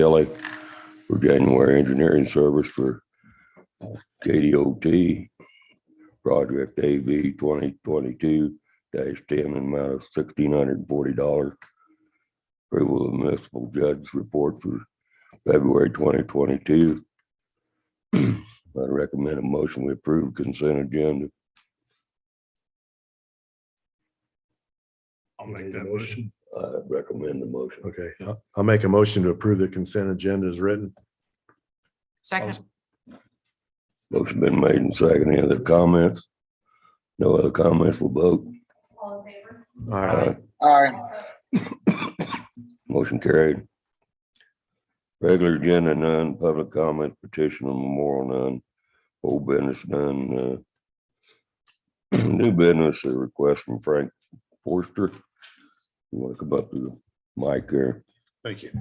Kelly for January engineering service for KDOT project AV 2022-10 in amount of $1,640. Approval of municipal judge's report for February 2022. I recommend a motion we approve consent agenda. I'll make that motion. I recommend the motion. Okay, I'll make a motion to approve the consent agenda as written. Second. Motion been made and seconded. Any other comments? No other comments, we'll vote. All in favor? All right, Aye. Motion carried. Regular agenda none, public comment, petition and memorial none, old business none. New business, a request from Frank Forster. You want to come up to the mic here? Thank you.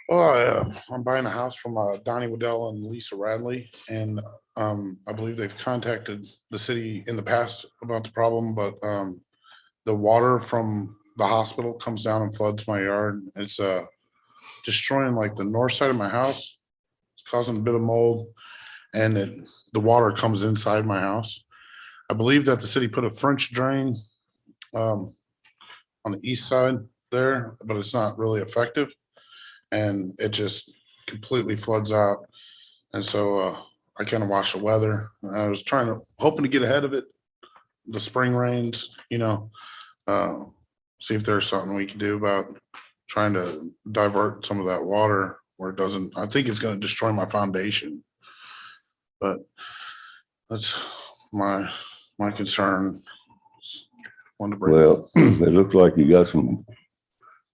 Well, I'm buying a house from Donnie Waddell and Lisa Radley, and I believe they've contacted the city in the past about the problem, but the water from the hospital comes down and floods my yard. It's destroying like the north side of my house. It's causing a bit of mold, and the water comes inside my house. I believe that the city put a French drain on the east side there, but it's not really effective, and it just completely floods out. And so I kind of watch the weather. I was hoping to get ahead of it, the spring rains, see if there's something we can do about trying to divert some of that water where it doesn't. I think it's going to destroy my foundation, but that's my concern. Well, it looks like you got some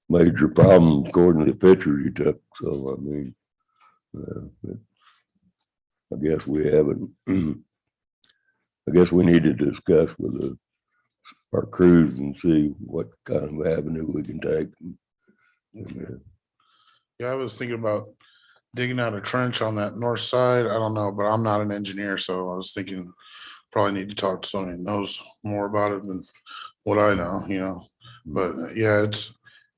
major problems according to the pictures you took. So, I mean, I guess we haven't, I guess we need to discuss with our crews and see what kind of avenue we can take. Okay. Yeah, I was thinking about digging out a trench on that north side. I don't know, but I'm not an engineer, so I was thinking probably need to talk to someone who knows more about it than what I know, But yeah,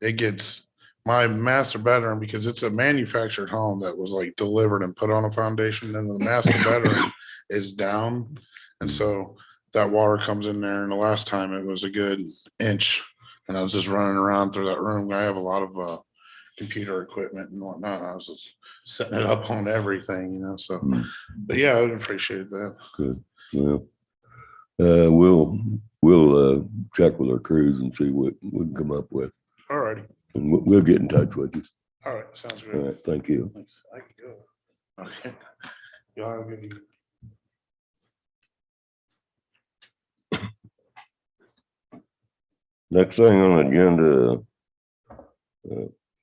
it gets my master bedroom, because it's a manufactured home that was like delivered and put on a foundation, and the master bedroom is down. And so that water comes in there, and the last time it was a good inch, and I was just running around through that room. I have a lot of computer equipment and whatnot. I was just setting it up on everything, so, but yeah, I would appreciate that. Good. Well, we'll check with our crews and see what we can come up with. All righty. And we'll get in touch with you. All right. Sounds All good. right, thank you. Thanks. I can go. Okay. Y'all have a good evening. Next thing on the agenda,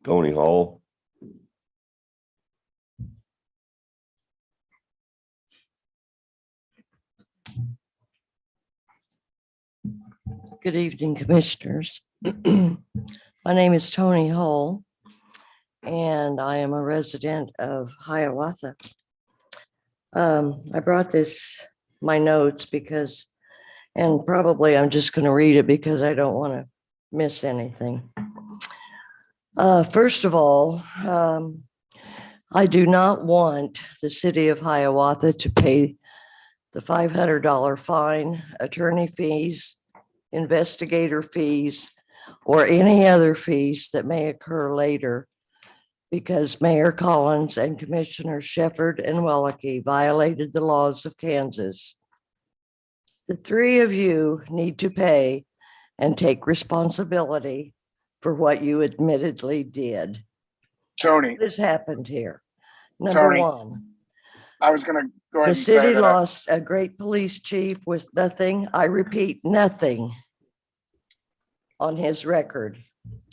Tony Hall. Good evening, Commissioners. My name is Tony Hull, and I am a resident of Hiawatha. I brought my notes because, and probably I'm just going to read it because I don't want to miss anything. First of all, I do not want the city of Hiawatha to pay the $500 fine, attorney fees, investigator fees, or any other fees that may occur later because Mayor Collins and Commissioners Shepherd and Welke violated the laws of Kansas. The three of you need to pay and take responsibility for what you admittedly did. Tony, What has happened here? Number Tony, one, I was going to go ahead the and say city that. lost a great police chief with nothing, I repeat, nothing on his record.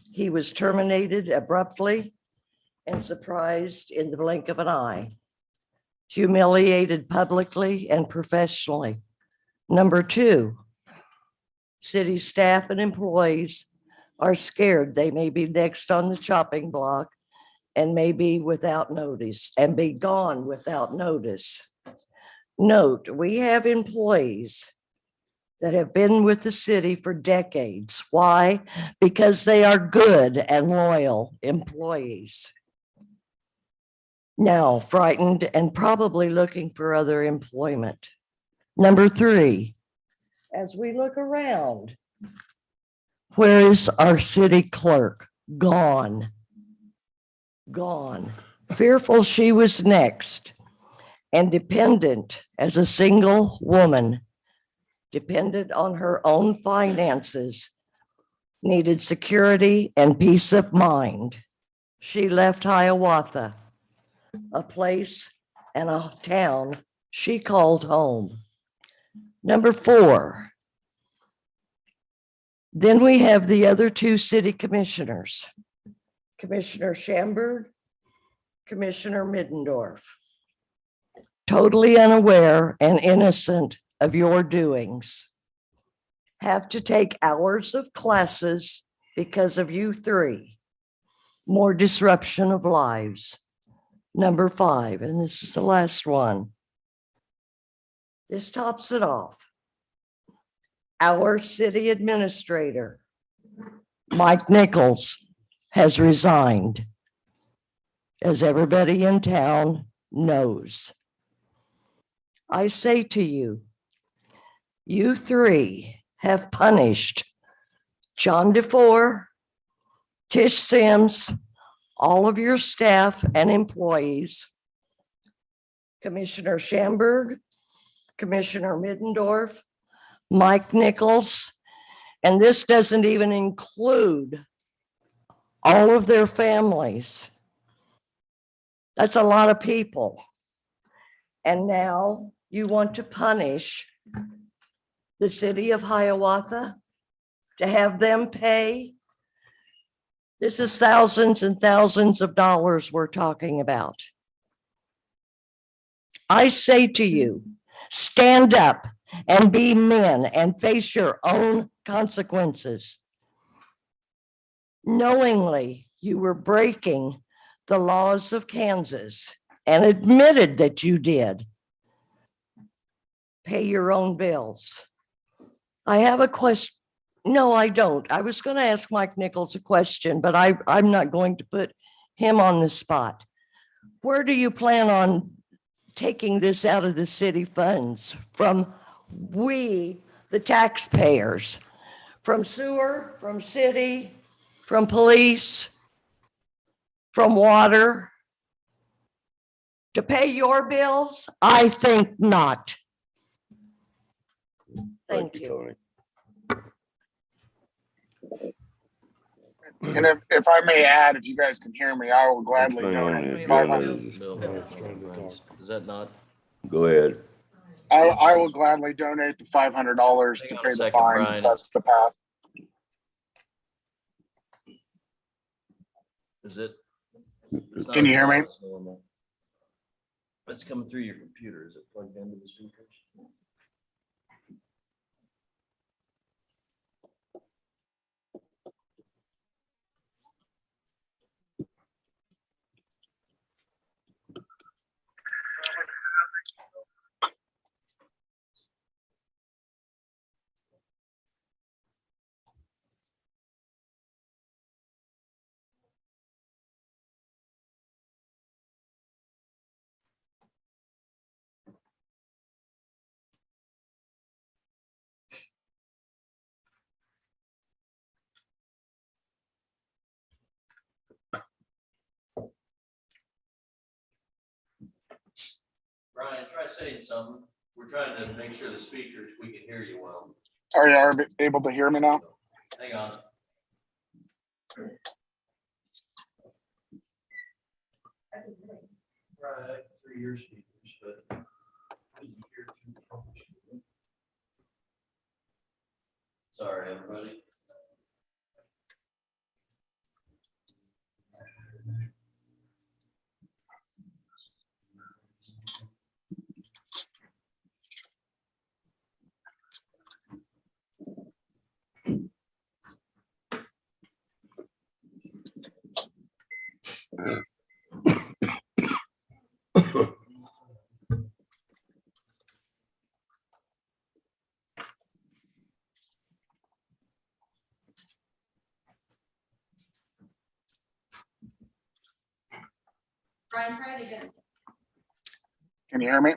He was terminated abruptly and surprised in the blink of an eye, humiliated publicly and professionally. Number two, city staff and employees are scared they may be next on the chopping block and may be without notice and be gone without notice. Note, we have employees that have been with the city for decades. Why? Because they are good and loyal employees. Now frightened and probably looking for other employment. Number 3, as we look around, where is our city clerk? Gone. Gone. Fearful she was next, and dependent as a single woman, dependent on her own finances, needed security and peace of mind. She left Hiawatha, a place and a town she called home. Number 4, then we have the other 2 city commissioners, Commissioner Schamberg, Commissioner Middendorf, totally unaware and innocent of your doings, have to take hours of classes because of you 3, more disruption of lives. Number 5, and this is the last one. This tops it off. Our city administrator, Mike Nichols, has resigned, as everybody in town knows. I say to you, you 3 have punished John DeFore, Tish Sims, all of your staff and employees, Commissioner Schamberg, Commissioner Middendorf, Mike Nichols, and this doesn't even include all of their families. That's a lot of people. And now you want to punish the city of Hiawatha to have them pay? This is thousands and thousands of dollars we're talking about. I say to you, stand up and be men and face your own consequences. Knowingly, you were breaking the laws of Kansas and admitted that you did. Pay your own bills. I have a question. No, I don't. I was going to ask Mike Nichols a question, but I'm not going to put him on the spot. Where do you plan on taking this out of the city funds? From we, the taxpayers, from sewer, from city, from police, from water, to pay your bills? I think not. Thank you. Tony. And if I may add, if you guys can hear me, I will gladly Hang on, donate it's 500. Bill. Is that not? Go ahead. I will gladly donate the $500 Hang to on pay a the second, fine. Brian. If that's the path. Is it? It's not Can you as hear me? loud as normal. It's coming through your computer. Is it plugged into the speakers? Brian, try saying something. We're trying to make sure the speakers, we can hear you well. Are you able to hear me now? Hang on. Right, through your speakers, but I didn't hear through the troubleshooting. Sorry, everybody. Brian, try it again. Can you hear me?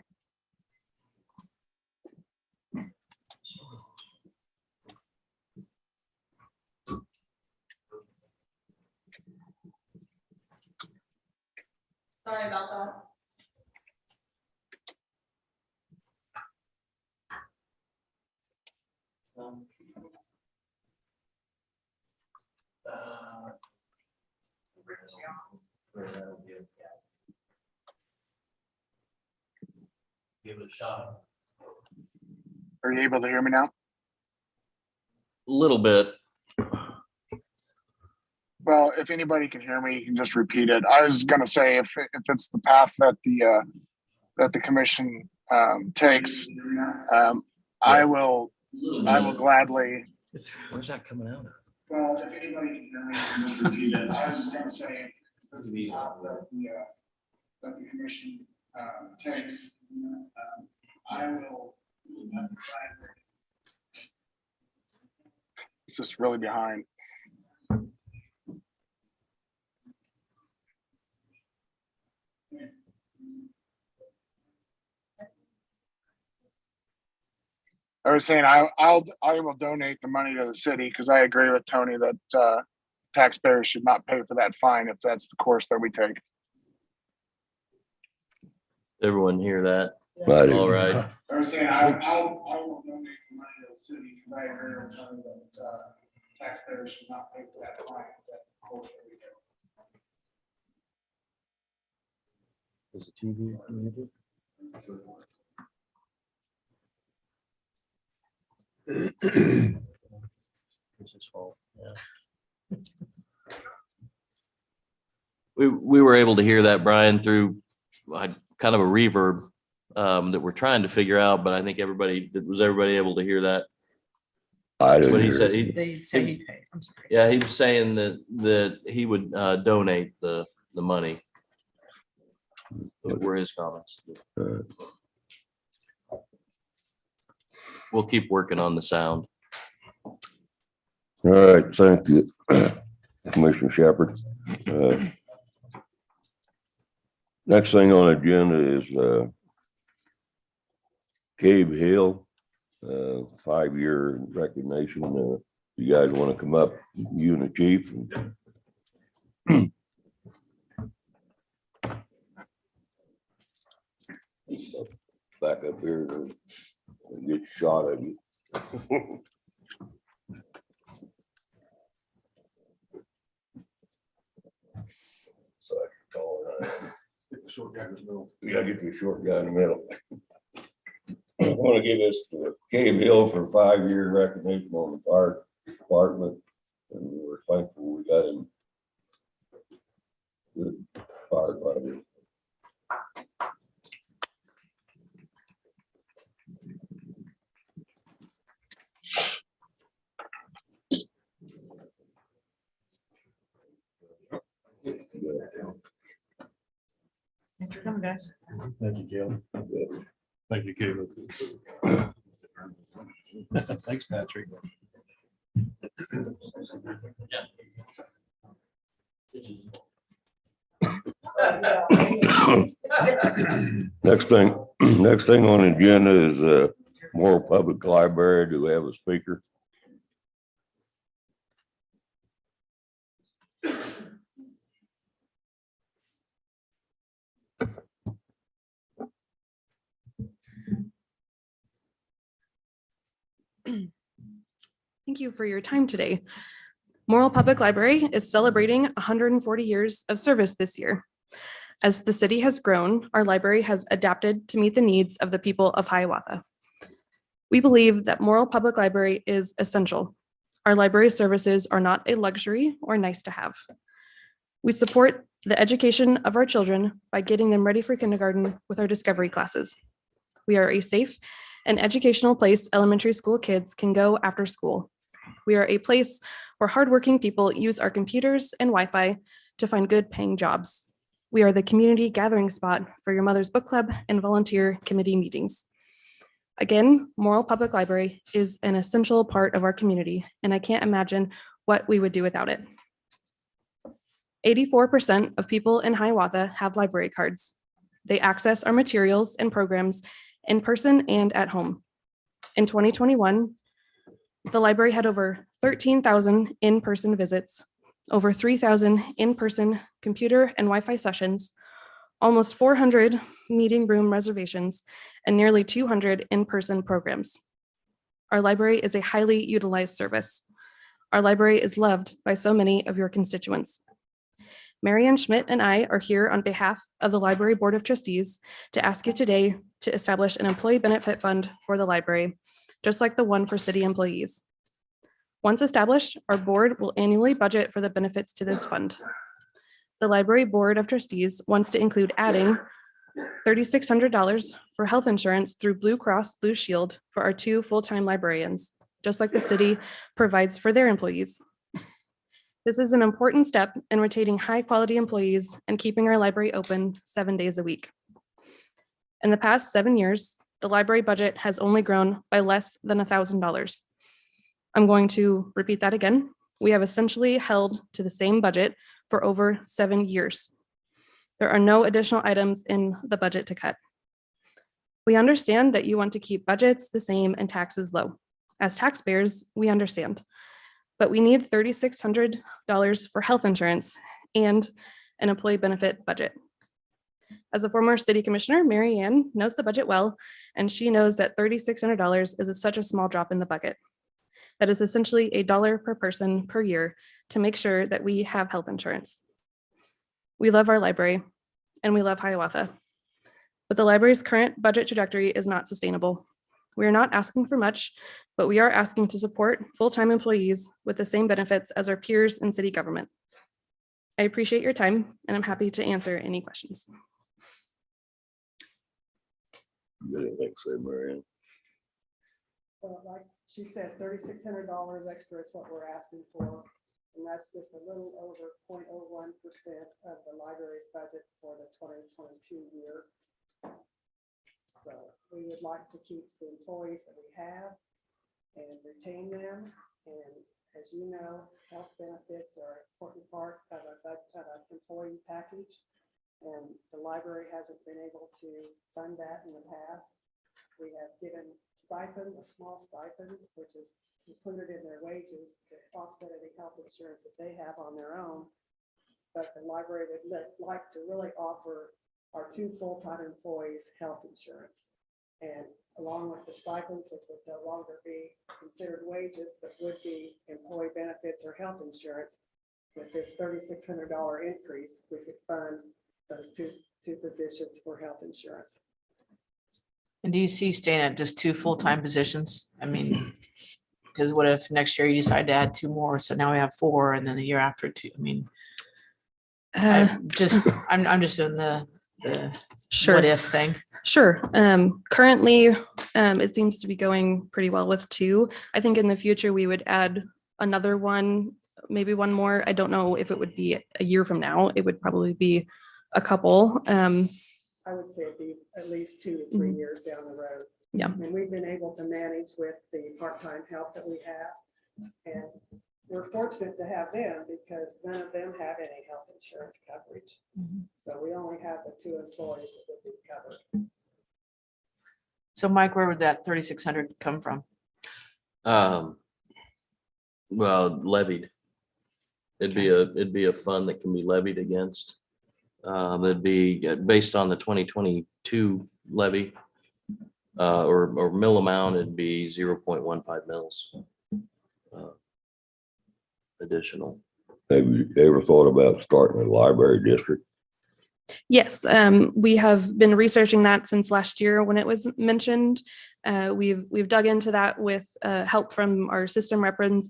Sorry about that. Give it a shot. Are you able to hear me now? Little bit. Well, if anybody can hear me, you can just repeat it. I was gonna say if it's the path that the commission takes, I will gladly. Where's that coming out of? Well, if anybody can hear me, you can just repeat it. I was just gonna say if it's the path that the commission takes, I will. It's just really behind. I was saying I will donate the money to the city because I agree with Tony that taxpayers should not pay for that fine if that's the course that we take. Everyone hear that? I do. All right. I was saying I will donate the money to the city because I agree with Tony that taxpayers should not pay for that fine if that's the course that we take. Is the TV muted? It's his fault. Yeah. We were able to hear that, Brian, through kind of a reverb that we're trying to figure out, but I think everybody able to hear that? I didn't What he hear said, it. They say he paid. I'm sorry. yeah, he was saying that he would donate the money. Were his comments. We'll keep working on the sound. All right, thank you, Commissioner Shepherd. Next thing on the agenda is Cave Hill, 5-year recognition. You guys want to come up, you and the chief? Back up here and get shot at you. So I can call it. Short guy in the middle. We gotta get the short guy in the middle. I want to give this to Cave Hill for 5-year recognition on the fire department. And we're thankful we got him. Good firefighter. Thanks for coming, guys. Thank you, Caleb. Thank you, Caleb. Thanks, Patrick. Next thing on the agenda is Morrill Public Library. Do we have a speaker? Thank you for your time today. Morrill Public Library is celebrating 140 years of service this year. As the city has grown, our library has adapted to meet the needs of the people of Hiawatha. We believe that Morrill Public Library is essential. Our library services are not a luxury or nice to have. We support the education of our children by getting them ready for kindergarten with our discovery classes. We are a safe and educational place elementary school kids can go after school. We are a place where hardworking people use our computers and Wi-Fi to find good paying jobs. We are the community gathering spot for your mother's book club and volunteer committee meetings. Again, Morrill Public Library is an essential part of our community, and I can't imagine what we would do without it. 84% of people in Hiawatha have library cards. They access our materials and programs in person and at home. In 2021, the library had over 13,000 in-person visits, over 3,000 in-person computer and Wi-Fi sessions, almost 400 meeting room reservations, and nearly 200 in-person programs. Our library is a highly utilized service. Our library is loved by so many of your constituents. Marianne Schmidt and I are here on behalf of the Library Board of Trustees to ask you today to establish an employee benefit fund for the library, just like the one for city employees. Once established, our board will annually budget for the benefits to this fund. The Library Board of Trustees wants to include adding $3,600 for health insurance through Blue Cross Blue Shield for our 2 full-time librarians, just like the city provides for their employees. This is an important step in retaining high-quality employees and keeping our library open 7 days a week. In the past 7 years, the library budget has only grown by less than $1,000. I'm going to repeat that again. We have essentially held to the same budget for over 7 years. There are no additional items in the budget to cut. We understand that you want to keep budgets the same and taxes low. As taxpayers, we understand. But we need $3,600 for health insurance and an employee benefit budget. As a former city commissioner, Marianne knows the budget well, and she knows that $3,600 is such a small drop in the bucket. That is essentially $1 per person per year to make sure that we have health insurance. We love our library and we love Hiawatha, but the library's current budget trajectory is not sustainable. We are not asking for much, but we are asking to support full-time employees with the same benefits as our peers in city government. I appreciate your time and I'm happy to answer any questions. Really think so, Marianne. Well, like she said, $3,600 extra is what we're asking for. And that's just a little over 0.01% of the library's budget for the 2022 year. So we would like to keep the employees that we have and retain them. And as you know, health benefits are an important part of an employee package. And the library hasn't been able to fund that in the past. We have given stipend, a small stipend, which is included in their wages to offset any health insurance that they have on their own. But the library would like to really offer our 2 full-time employees health insurance. And along with the stipends, which would no longer be considered wages, but would be employee benefits or health insurance, with this $3,600 increase, we could fund those two positions for health insurance. And do you see staying at just 2 full-time positions? I mean, because what if next year you decide to add 2 more? So now we have 4 and then the year after 2. I mean, I'm just doing the Sure. what if thing. Sure. Currently, it seems to be going pretty well with 2. I think in the future we would add another one, maybe 1 more. I don't know if it would be a year from now. It would probably be a couple. I would say it'd be at least 2 to 3 years down the road. Yeah. And we've been able to manage with the part-time help that we have. And we're fortunate to have them because none of them have any health insurance coverage. So we only have the 2 employees that would be covered. So Mike, where would that 3,600 come from? Well, levied. It'd be a fund that can be levied against. It'd be based on the 2022 levy, or mill amount, it'd be 0.15 mils. Additional. Have you ever thought about starting a library district? Yes, we have been researching that since last year when it was mentioned. We've dug into that with help from our system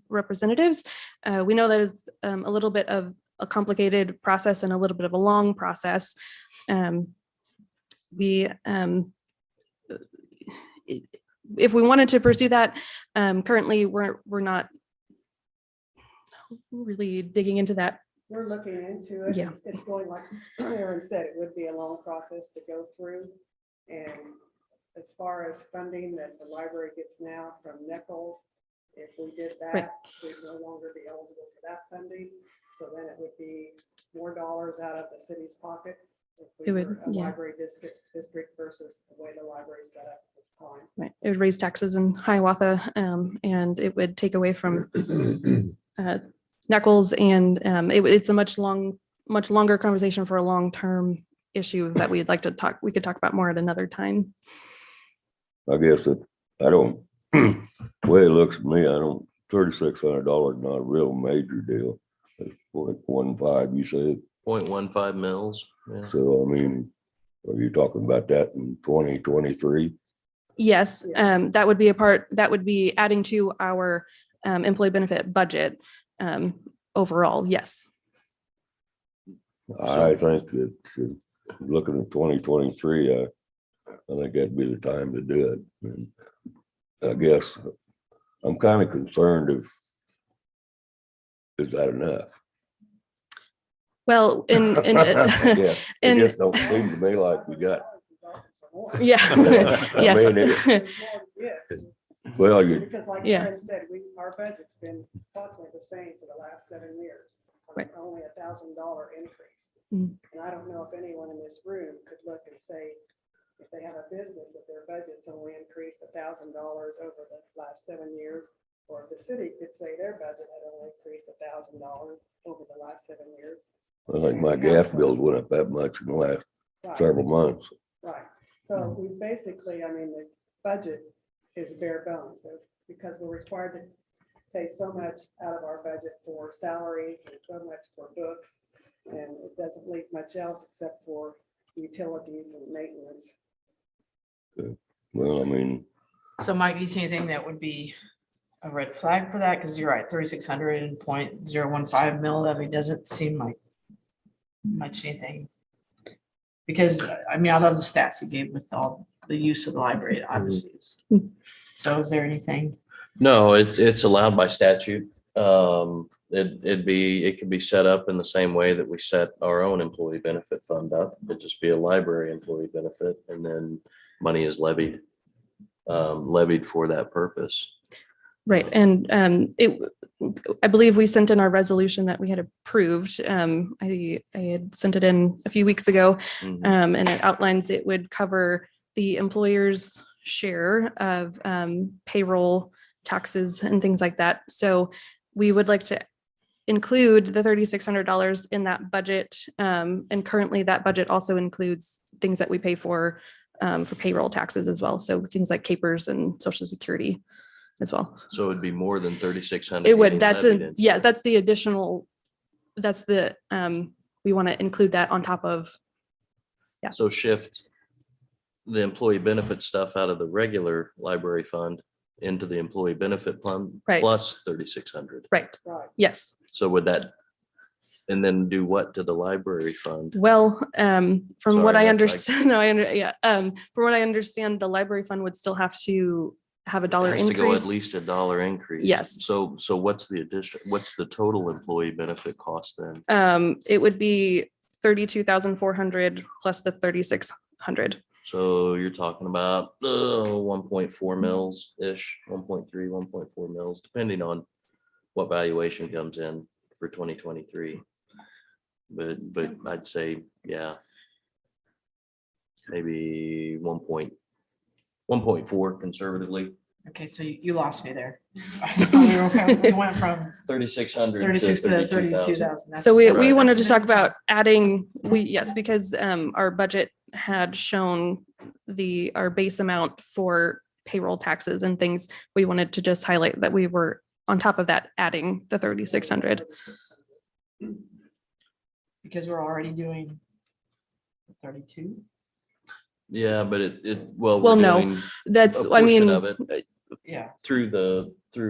representatives. We know that it's a little bit of a complicated process and a little bit of a long process. If we wanted to pursue that, currently we're not really digging into that. We're looking into it. Yeah. It's going, like Aaron said, it would be a long process to go through. And as far as funding that the library gets now from Nichols, if we did that, Right. we'd no longer be eligible for that funding. So then it would be more dollars out of the city's pocket. If It we would, were a yeah. library district versus the way the library is set up at this time. Right. It would raise taxes in Hiawatha, and it would take away from Knuckles, and it's a much longer conversation for a long-term issue that we could talk about more at another time. I guess that, I don't, the way it looks to me, I don't, $3,600 not a real major deal. It's 0.15, you said. 0.15 mils. Yeah. So, I mean, are you talking about that in 2023? Yes, that would be adding to our employee benefit budget overall, yes. I think that looking at 2023, I think that'd be the time to do it. And I guess I'm kind of concerned is that enough? Well, Yeah, it in- just don't seem to me like we got, yeah, I yes. mean, well, you, Because like Yeah. Ken said, our budget's been approximately the same for the last 7 years. Right. Only $1,000 increase. Mm. And I don't know if anyone in this room could look and say, if they have a business, that their budget's only increased $1,000 over the last 7 years. Or if the city could say their budget had only increased $1,000 over the last 7 years. I think my gas bill went up that much in the last Right. several months. Right, so we basically, I mean, the budget is bare bones, so it's because we're required to pay so much out of our budget for salaries and so much for books. And it doesn't leave much else except for utilities and maintenance. Well, I mean, So Mike, do you see anything that would be a red flag for that? Because you're right, 3,600 and 0.015 mil levy doesn't seem like much anything. Because, I mean, I love the stats you gave with all the use of the library, obviously. So is there anything? No, it's allowed by statute. It could be set up in the same way that we set our own employee benefit fund up. It'd just be a library employee benefit, and then money is levied for that purpose. Right, and I believe we sent in our resolution that we had approved. I had sent it in a few weeks ago, Mhm. and it outlines it would cover the employer's share of payroll, taxes, and things like that. So we would like to include the $3,600 in that budget, and currently that budget also includes things that we pay for payroll taxes as well. So things like capers and Social Security as well. So it'd be more than 3,600. It would, getting that's levied a, into yeah, it. that's the additional, that's the, we want to include that on top of, yeah. So shift the employee benefit stuff out of the regular library fund into the employee benefit fund. Right. Plus 3,600. right, Right, yes. So would that, and then do what to the library fund? Well, from what Sorry, I that's like- understand, from what I understand, the library fund would still have to have a dollar Has to go at increase. least $1 increase. Yes. So what's the addition, what's the total employee benefit cost then? It would be 32,400 plus the 3,600. So you're talking about 1.4 mils-ish, 1.3, 1.4 mils, depending on what valuation comes in for 2023. But I'd say, yeah, maybe 1.4 conservatively. Okay, so you lost me there. We went from 3,600 36 to 32,000. 32,000. So we Right. wanted to talk about adding, yes, because our budget had shown our base amount for payroll taxes and things. We wanted to just highlight that we were on top of that, adding the 3,600. Because we're already doing 32. Yeah, but Well, we're no, doing That's, a I portion mean, of it Yeah, through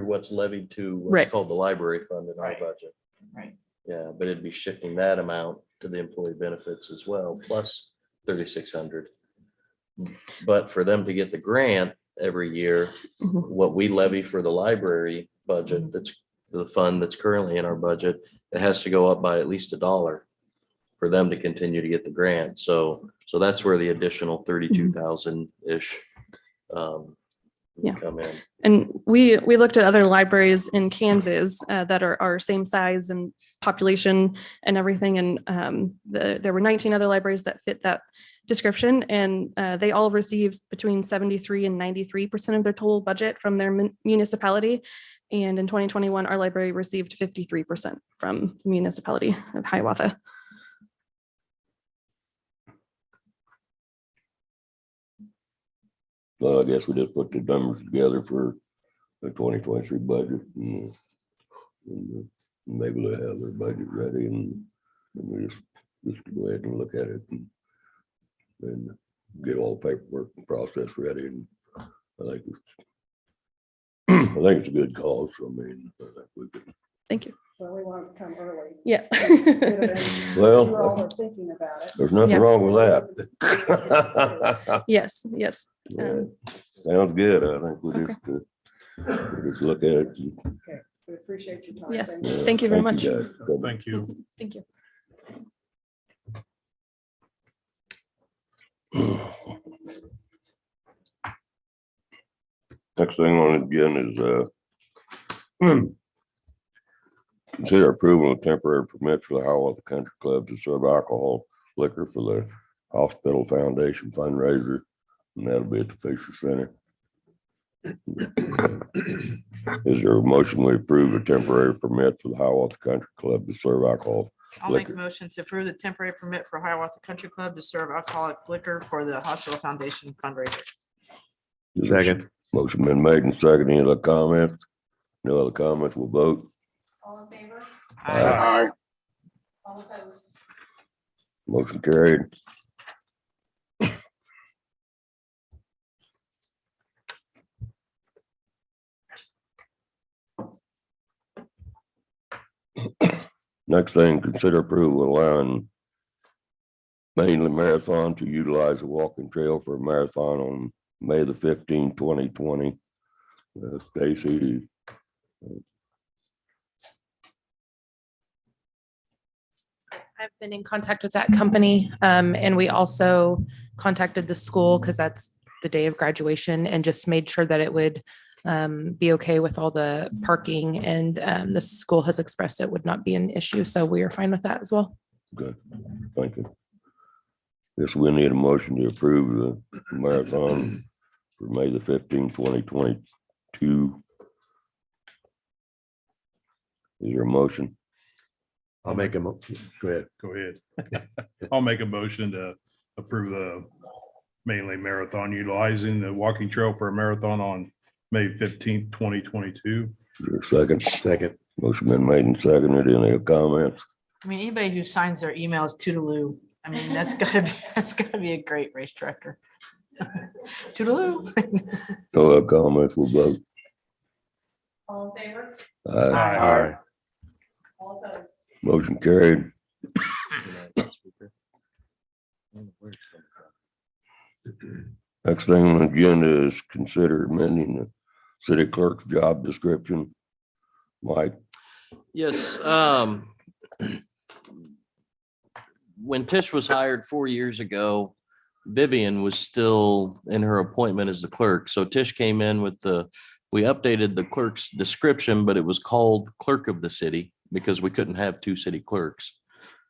what's levied to Right. what's called the library fund in our Right. budget. right. Yeah, but it'd be shifting that amount to the employee benefits as well, plus 3,600. But for them to get the grant every year, Mhm. what we levy for the library budget, that's the fund that's currently in our budget, it has to go up by at least $1 for them to continue to get the grant. So that's where the additional 32,000-ish Yeah. come in. And we looked at other libraries in Kansas that are our same size and population and everything. And there were 19 other libraries that fit that description. And they all received between 73 and 93% of their total budget from their municipality. And in 2021, our library received 53% from the municipality of Hiawatha. Well, I guess we just put the numbers together for the 2023 budget. And maybe they'll have their budget ready and we just go ahead and look at it and get all the paperwork and process ready. And I think it's a good cause. So, I mean, I think we could. Thank you. Well, we want to come early. Yeah. Well, You all are thinking about it. There's nothing Yeah. wrong with that. Yes. Yeah, sounds good. I think we Okay. just look at it. Okay, we appreciate your time. Yes. Thank you. Thank you very much. guys. Thank you. Thank you. Next thing on the agenda is consider approval of temporary permit for the Hiawatha Country Club to serve alcohol liquor for the Hospital Foundation fundraiser, and that'll be at the Fisher Center. Is there a motion we approve a temporary permit for the Hiawatha Country Club to serve alcohol? I'll make a Liquor. motion to approve the temporary permit for Hiawatha Country Club to serve alcoholic liquor for the Hospital Foundation fundraiser. Second. Motion been made and seconded. Any other comments? No other comments, we'll vote. All in favor? Aye. Aye. All opposed? Motion carried. Next thing, consider approval allowing mainly marathon to utilize the walking trail for a marathon on May the 15th, 2020. Stacy. I've been in contact with that company, and we also contacted the school because that's the day of graduation and just made sure that it would be okay with all the parking, and the school has expressed it would not be an issue. So we are fine with that as well. Good, thank you. Guess we need a motion to approve the marathon for May the 15th, 2022. Is there a motion? I'll make a go ahead. Go ahead. I'll make a motion to approve the mainly marathon utilizing the walking trail for a marathon on May 15th, 2022. Is there a second? Second. Motion been made and seconded. Any comments? I mean, anybody who signs their emails toodaloo, I mean, that's gotta be a great race director. Toodaloo. No other comments, we'll vote. All in favor? Aye. Aye. All opposed? Motion carried. Next thing on the agenda is consider amending the city clerk's job description. Mike, Yes. When Tish was hired 4 years ago, Vivian was still in her appointment as the clerk. So Tish came in with we updated the clerk's description, but it was called clerk of the city because we couldn't have two city clerks.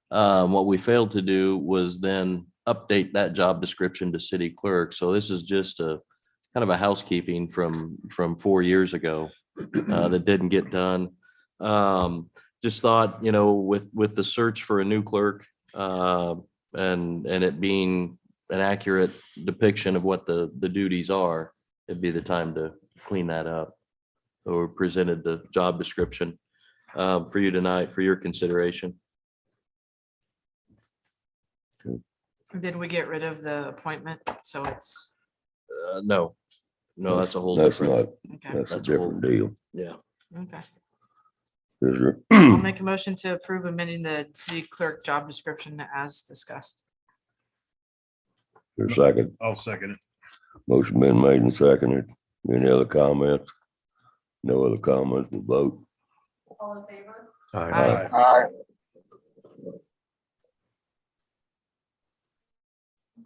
What we failed to do was then update that job description to city clerk. So this is just a kind of a housekeeping from 4 years ago that didn't get done. Just thought, with the search for a new clerk and it being an accurate depiction of what the duties are, it'd be the time to clean that up. So we presented the job description for you tonight for your consideration. Did we get rid of the appointment? So it's, No, that's a whole that's different. not, okay, that's a That's a whole- different deal. Yeah. okay. Is there, I'll make a motion to approve amending the city clerk job description as discussed. there's a second? I'll second it. Motion been made and seconded. Any other comments? No other comments, we'll vote. All in favor? Aye. Aye.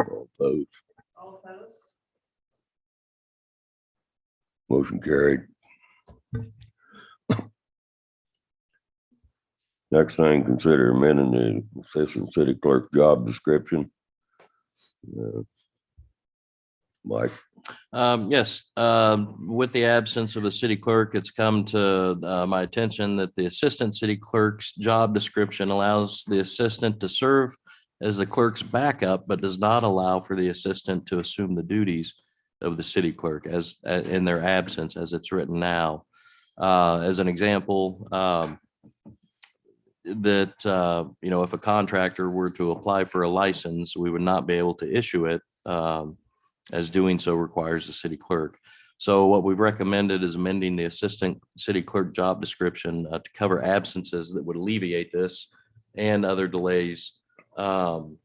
All opposed. All opposed? Motion carried. Next thing, consider amending the assistant city clerk job description. Mike, Yes, with the absence of the city clerk, it's come to my attention that the assistant city clerk's job description allows the assistant to serve as the clerk's backup, but does not allow for the assistant to assume the duties of the city clerk as in their absence, as it's written now. As an example, if a contractor were to apply for a license, we would not be able to issue it, as doing so requires the city clerk. So what we've recommended is amending the assistant city clerk job description to cover absences that would alleviate this and other delays. And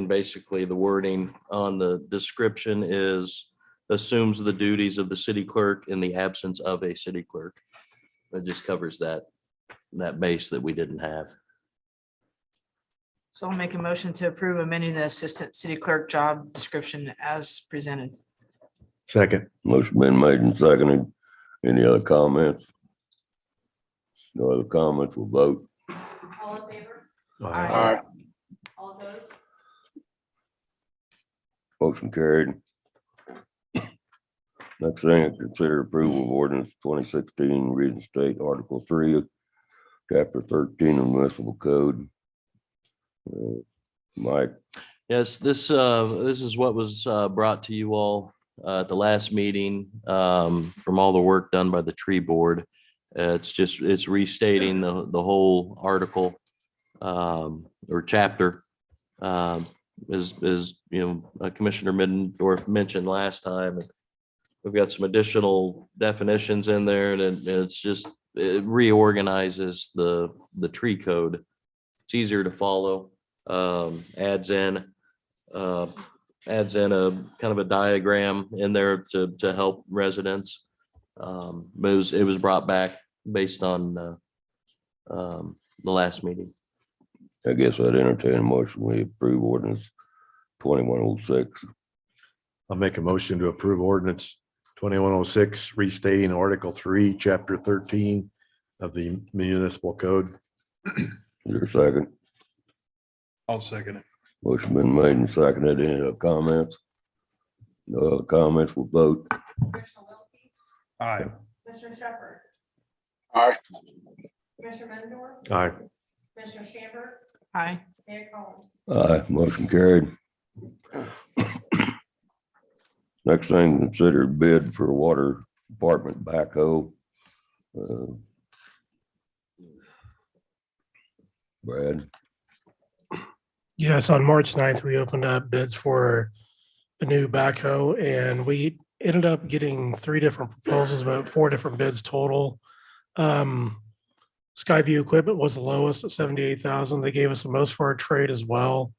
basically the wording on the description is assumes the duties of the city clerk in the absence of a city clerk. It just covers that base that we didn't have. So I'll make a motion to approve amending the assistant city clerk job description as presented. Second. motion been made and seconded. Any other comments? No other comments, we'll vote. All in favor? Aye. All opposed? Motion carried. Next thing, consider approval of ordinance 2016, reinstate Article 3 of Chapter 13 of Municipal Code. Mike, Yes, this is what was brought to you all at the last meeting from all the work done by the tree board. It's restating the whole article or chapter. As Commissioner Middendorf mentioned last time. We've got some additional definitions in there, and it reorganizes the tree code. It's easier to follow. Adds in a kind of a diagram in there to help residents. It was brought back based on the last meeting. I guess I'd entertain a motion. We approve ordinance 2106. I'll make a motion to approve ordinance 2106, restating Article 3, Chapter 13 of the Municipal Code. Is there a second? I'll second it. Motion been made and seconded. Any other comments? No other comments, we'll vote. Commissioner Wilkie? Aye. Commissioner Shepherd? Aye. Commissioner Middendorf? Aye. Commissioner Shamber? Aye. Mayor Collins? Aye, motion carried. Next thing, consider bid for water department backhoe. Brad, Yes, on March 9th, we opened up bids for a new backhoe, and we ended up getting 3 different proposals, about 4 different bids total. Skyview Equipment was the lowest at 78,000. They gave us the most for our trade as well.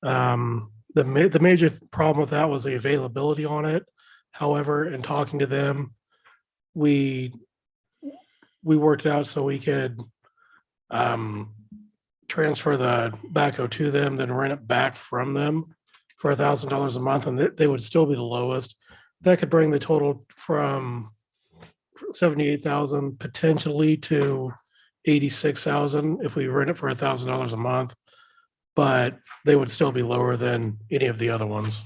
The major problem with that was the availability on it. However, in talking to them, we worked it out so we could transfer the backhoe to them, then rent it back from them for $1,000 a month, and they would still be the lowest. That could bring the total from 78,000 potentially to 86,000 if we rent it for $1,000 a month, but they would still be lower than any of the other ones.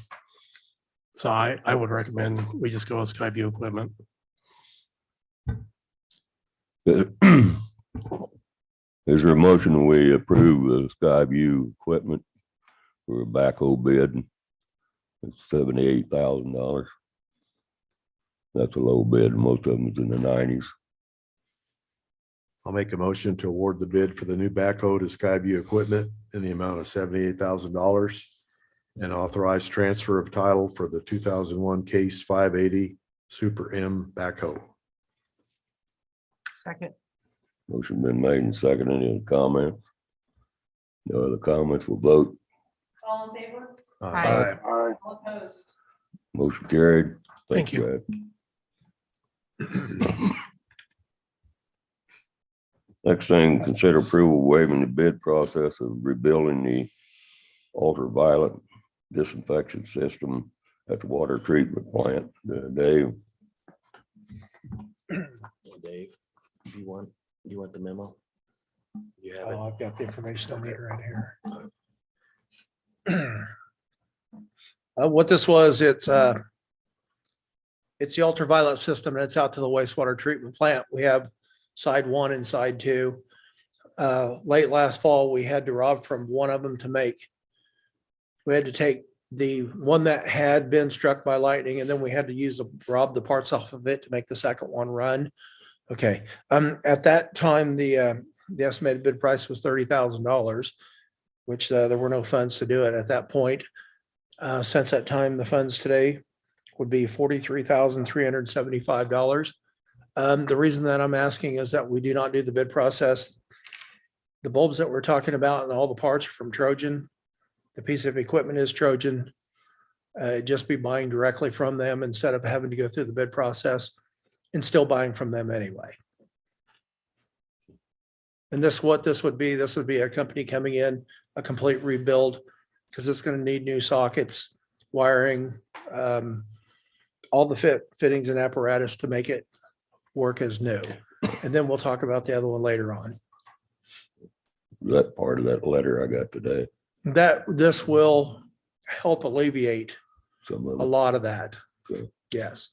So I would recommend we just go with Skyview Equipment. is there a motion that we approve the Skyview equipment for a backhoe bid? It's $78,000. That's a low bid. Most of them is in the 90s. I'll make a motion to award the bid for the new backhoe to Skyview Equipment in the amount of $78,000 and authorize transfer of title for the 2001 Case 580 Super M backhoe. Second. Motion been made and seconded. Any comments? No other comments, we'll vote. All in favor? Aye. Aye. All opposed? Motion carried. Thank you. Brad. Next thing, consider approval waiving the bid process of rebuilding the ultraviolet disinfection system at the water treatment plant. Dave, You want the memo? You have it? Oh, I've got the information I need right here. What this was, it's the ultraviolet system and it's out to the wastewater treatment plant. We have side 1 and side 2. Late last fall, we had to rob from one of them to make. We had to take the one that had been struck by lightning and then we had to rob the parts off of it to make the second one run. Okay, at that time, the estimated bid price was $30,000, which there were no funds to do it at that point. Since that time, the funds today would be $43,375. The reason that I'm asking is that we do not do the bid process. The bulbs that we're talking about and all the parts are from Trojan. The piece of equipment is Trojan. Just be buying directly from them instead of having to go through the bid process and still buying from them anyway. And this would be a company coming in, a complete rebuild, because it's going to need new sockets, wiring, all the fittings and apparatus to make it work as new. And then we'll talk about the other one later on. That part of that letter I got today, This will help alleviate some of a it. lot of that. Okay. Yes.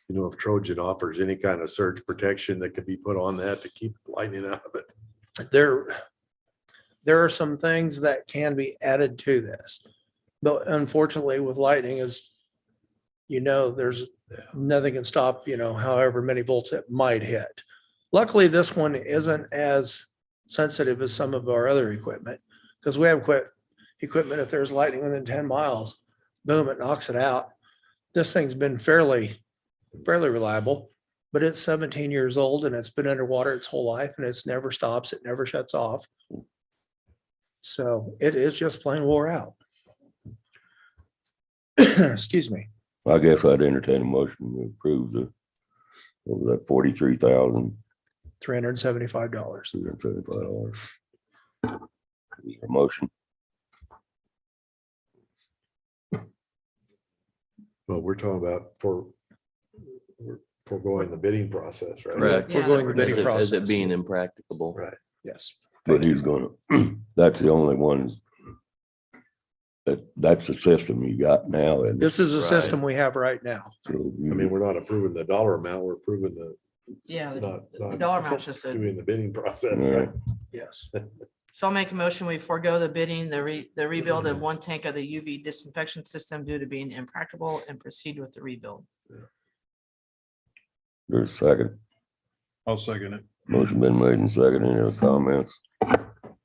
You know, if Trojan offers any kind of surge protection that could be put on that to keep lightning out of it. There are some things that can be added to this, but unfortunately with lightning is, there's nothing can stop, however many volts it might hit. Luckily, this one isn't as sensitive as some of our other equipment because we have equipment, if there's lightning within 10 miles, boom, it knocks it out. This thing's been fairly reliable, but it's 17 years old and it's been underwater its whole life and it's never stops. It never shuts off. So it is just plain wore out. Excuse me. I guess I'd entertain a motion to approve that $43,375. $375. A motion. Well, we're talking about foregoing the bidding process, right? Correct. We're going the As bidding it process. being impracticable. Right. Yes. But he's gonna, that's the only ones. That's the system you got now. And This is the Right. system we have right now. so I mean, we're not approving the dollar amount, we're approving the, Yeah, the not dollar amount's just a, doing the bidding process. All right. Yes. so I'll make a motion, we forego the bidding, the rebuild of one tank of the UV disinfection system due to being impractical and proceed with the rebuild. There's a second. I'll second it. Motion been made and seconded. Any other comments?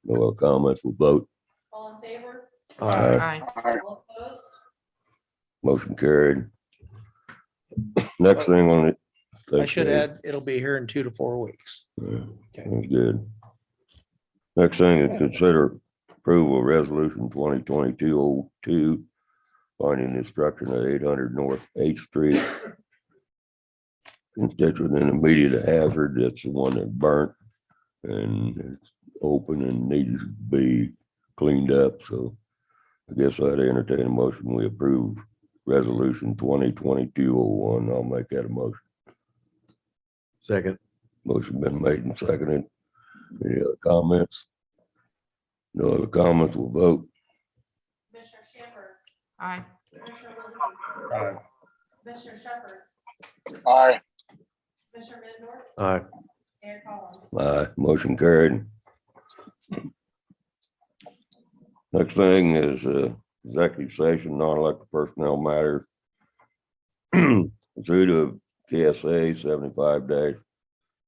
No other comments, we'll vote. All in favor? Aye. Aye. All opposed? Motion carried. Next thing on it. I should add, it'll be here in 2 to 4 weeks. Yeah, that's good. Next thing is consider approval of resolution 2022-02, finding destruction of 800 North 8th Street. Constituent and immediate hazard, that's the one that burnt and it's open and needs to be cleaned up, so I guess I'd entertain a motion, we approve resolution 2022-01. I'll make that a motion. Second. Motion been made and seconded. Any other comments? No other comments, we'll vote. Commissioner Shamber, Aye. Commissioner Wiltie, Aye. Commissioner Shepherd, Aye. Commissioner Middendorf, Aye. Mayor Collins. Aye, motion carried. Next thing is executive session, non-elected personnel matters. Due to KSA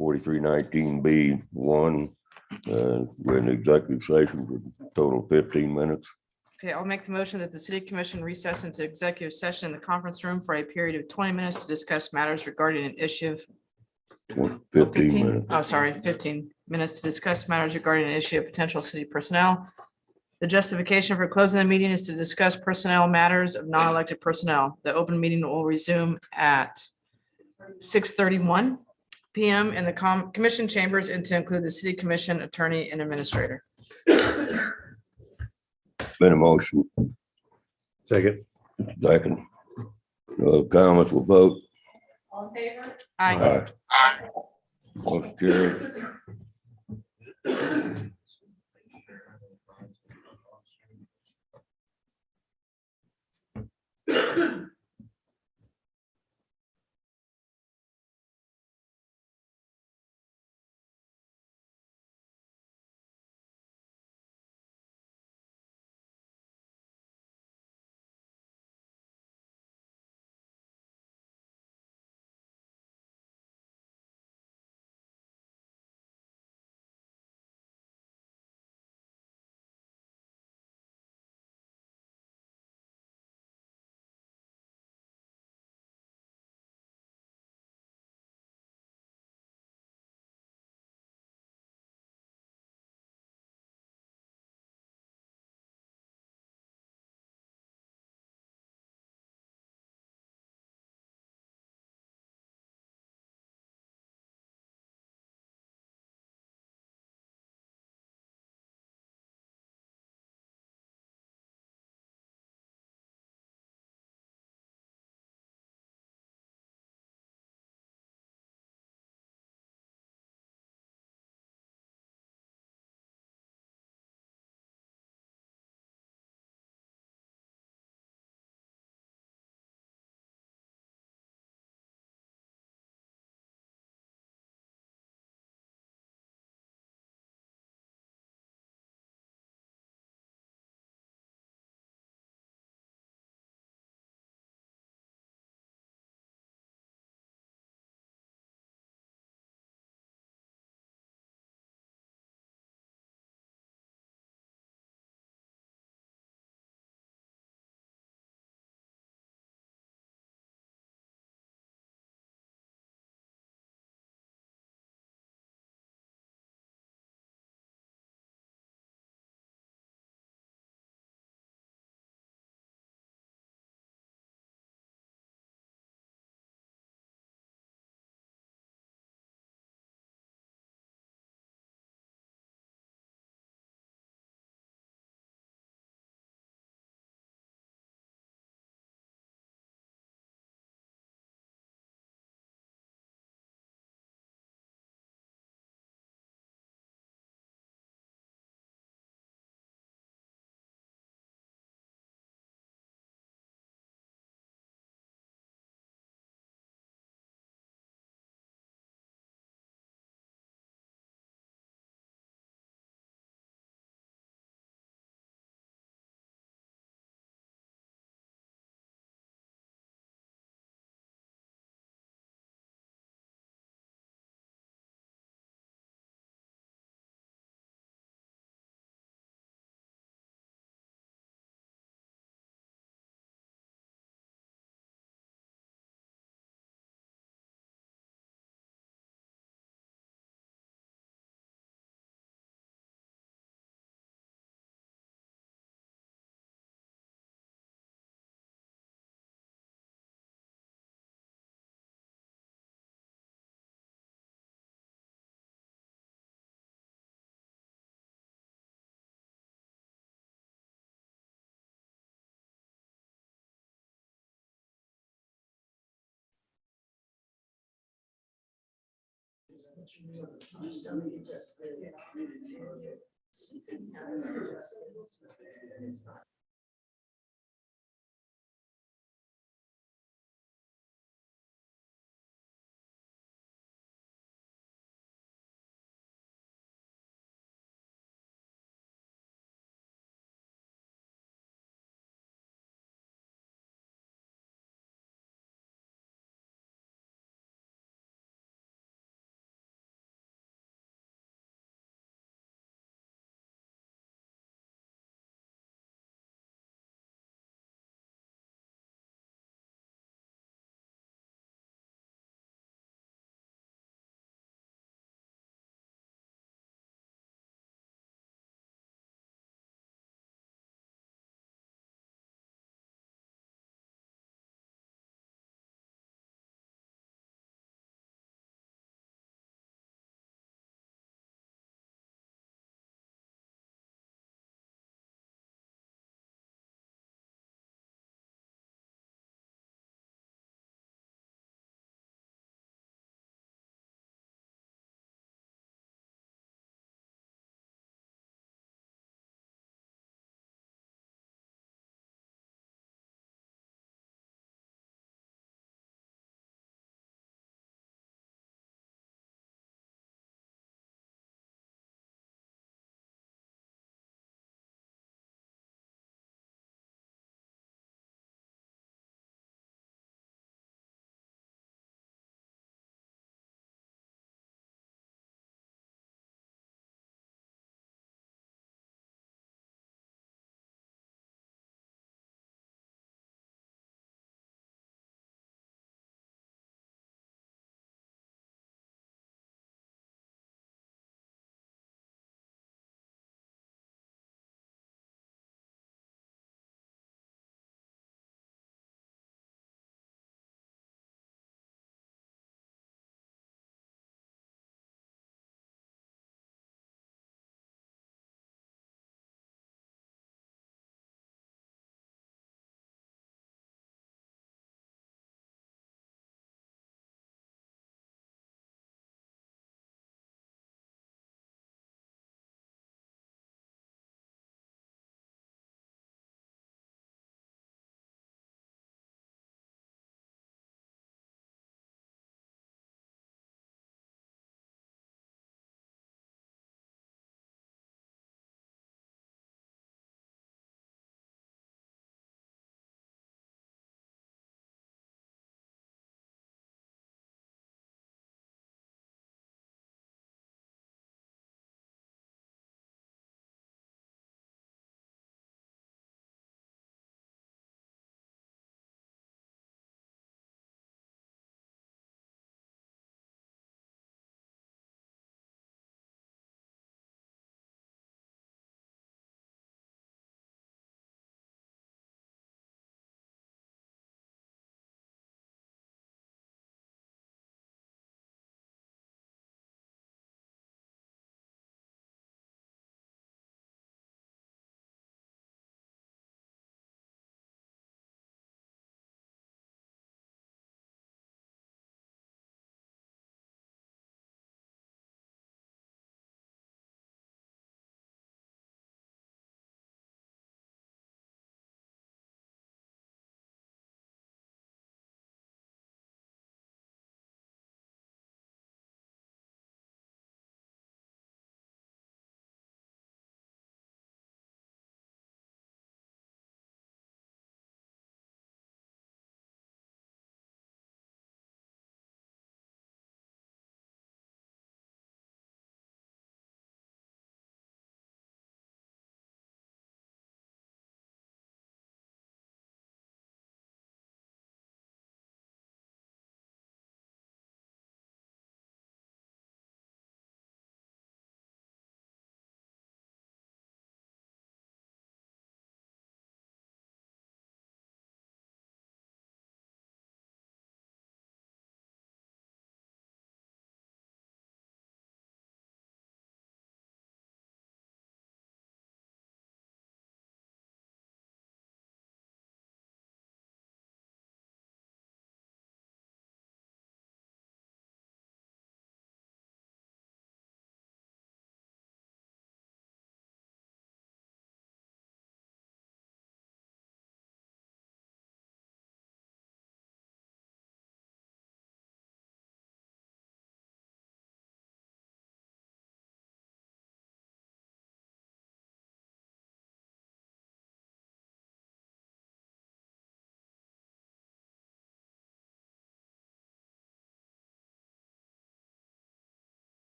75-4319B1, we're in executive session for a total of 15 minutes. Okay, I'll make the motion that the city commission recess into executive session in the conference room for a period of 20 minutes to discuss matters regarding an issue of 15 minutes. Oh, sorry, 15 minutes to discuss matters regarding an issue of potential city personnel. The justification for closing the meeting is to discuss personnel matters of non-elected personnel. The open meeting will resume at 6:31 PM in the commission chambers and to include the city commission attorney and administrator. Been a motion, Second. second. No other comments, we'll vote. All in favor? Aye. Aye. Motion carried.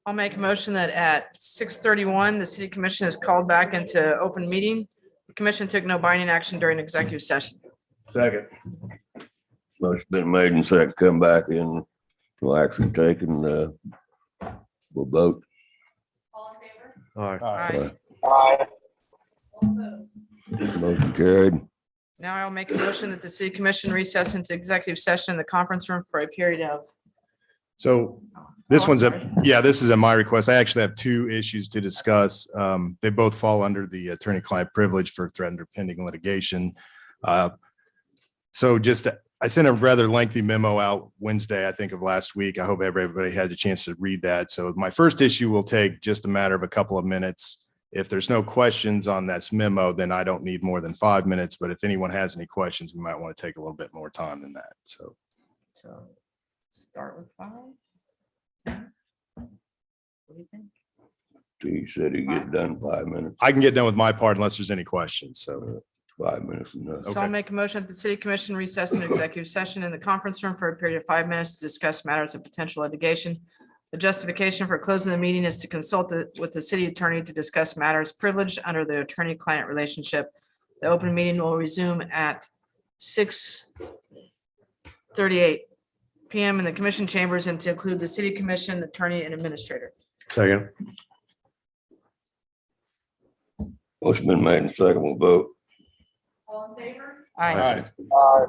I'll make a motion that at 6:31, the city commission is called back into open meeting. The commission took no binding action during executive session. Second. Motion been made and second, come back in, no action taken, we'll vote. All right. Aye. Motion carried. Now I'll make a motion that the city commission recess into executive session in the conference room for a period of. So this Oh, one's sorry. this is at my request. I actually have two issues to discuss. They both fall under the attorney-client privilege for threatened or pending litigation. So I sent a rather lengthy memo out Wednesday, I think of last week. I hope everybody had a chance to read that. So my first issue will take just a matter of a couple of minutes. If there's no questions on this memo, then I don't need more than 5 minutes. But if anyone has any questions, we might want to take a little bit more time than that. So. So start with 5. What do you think? He said he'd get done in 5 minutes. I can get done with my part unless there's any questions. So 5 minutes enough. So I'll make a motion that the city commission recess an executive session in the conference room for a period of 5 minutes to discuss matters of potential litigation. The justification for closing the meeting is to consult with the city attorney to discuss matters privileged under the attorney-client relationship. The open meeting will resume at 6:38 PM in the commission chambers and to include the city commission, attorney, and administrator. Second. Motion been made and second, we'll vote. All in favor? Aye. Aye.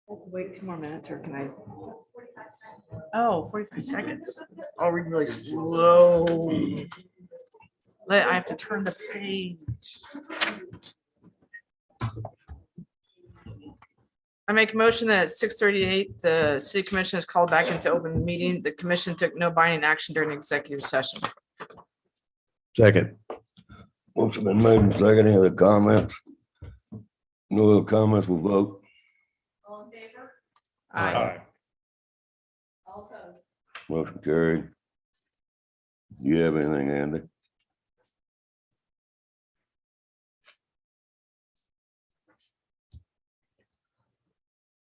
Wait 2 more minutes, or can I? Oh, 45 seconds. I'll read really slow. I have to turn the page. I make a motion that at 6:38, the city commission is called back into open meeting. The commission took no binding action during executive session. Second. Motion been made and seconded. Any other comments? No other comments, we'll vote. All in favor? Aye. All opposed? Motion carried. Do you have anything, Andy?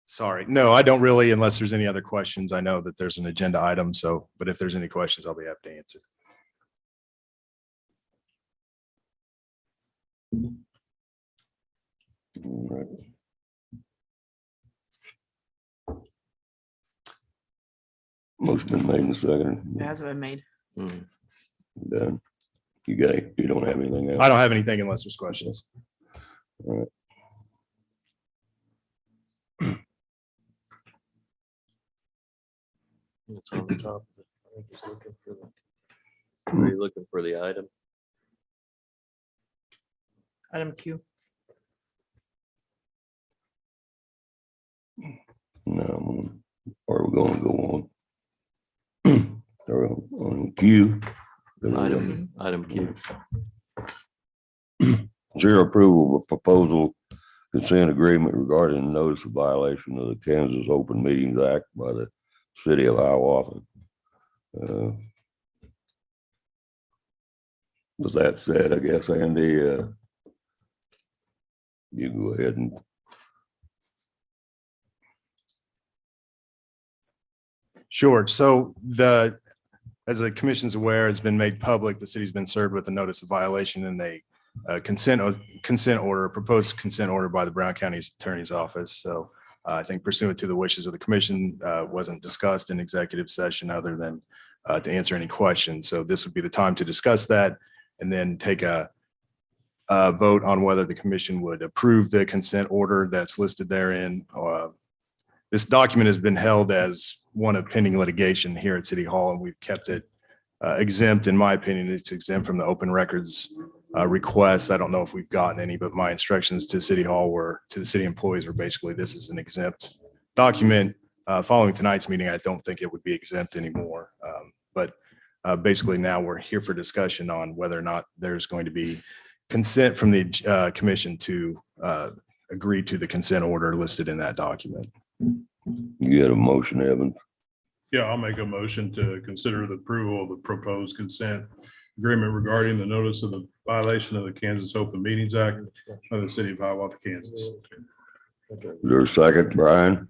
Sorry. No, I don't really, unless there's any other questions. I know that there's an agenda item, so, but if there's any questions, I'll be happy to answer. All right. Motion been made and seconded. It hasn't been made. Done. You got it. You don't have anything else? I don't have anything unless there's questions. All right. It's on the top. I think he's looking for the, are you looking for the item? Item Q. No, are we gonna go on? Are we on Q? Item Q. Zero approval of proposal consent agreement regarding notice of violation of the Kansas Open Meetings Act by the city of Hiawatha. With that said, I guess, Andy, you go ahead and Sure. So as the commission's aware, it's been made public, the city's been served with a notice of violation and a consent order, proposed consent order by the Brown County Attorney's Office. So I think pursuant to the wishes of the commission, wasn't discussed in executive session other than to answer any questions. So this would be the time to discuss that and then take a vote on whether the commission would approve the consent order that's listed therein. This document has been held as one of pending litigation here at City Hall, and we've kept it exempt. In my opinion, it's exempt from the open records requests. I don't know if we've gotten any, but my instructions to City Hall were, to the city employees, were basically this is an exempt document. Following tonight's meeting, I don't think it would be exempt anymore. But basically now we're here for discussion on whether or not there's going to be consent from the commission to agree to the consent order listed in that document. you get a motion, Evans. Yeah, I'll make a motion to consider the approval of the proposed consent agreement regarding the notice of the violation of the Kansas Open Meetings Act of the city of Hiawatha, Kansas. Is there a second, Brian?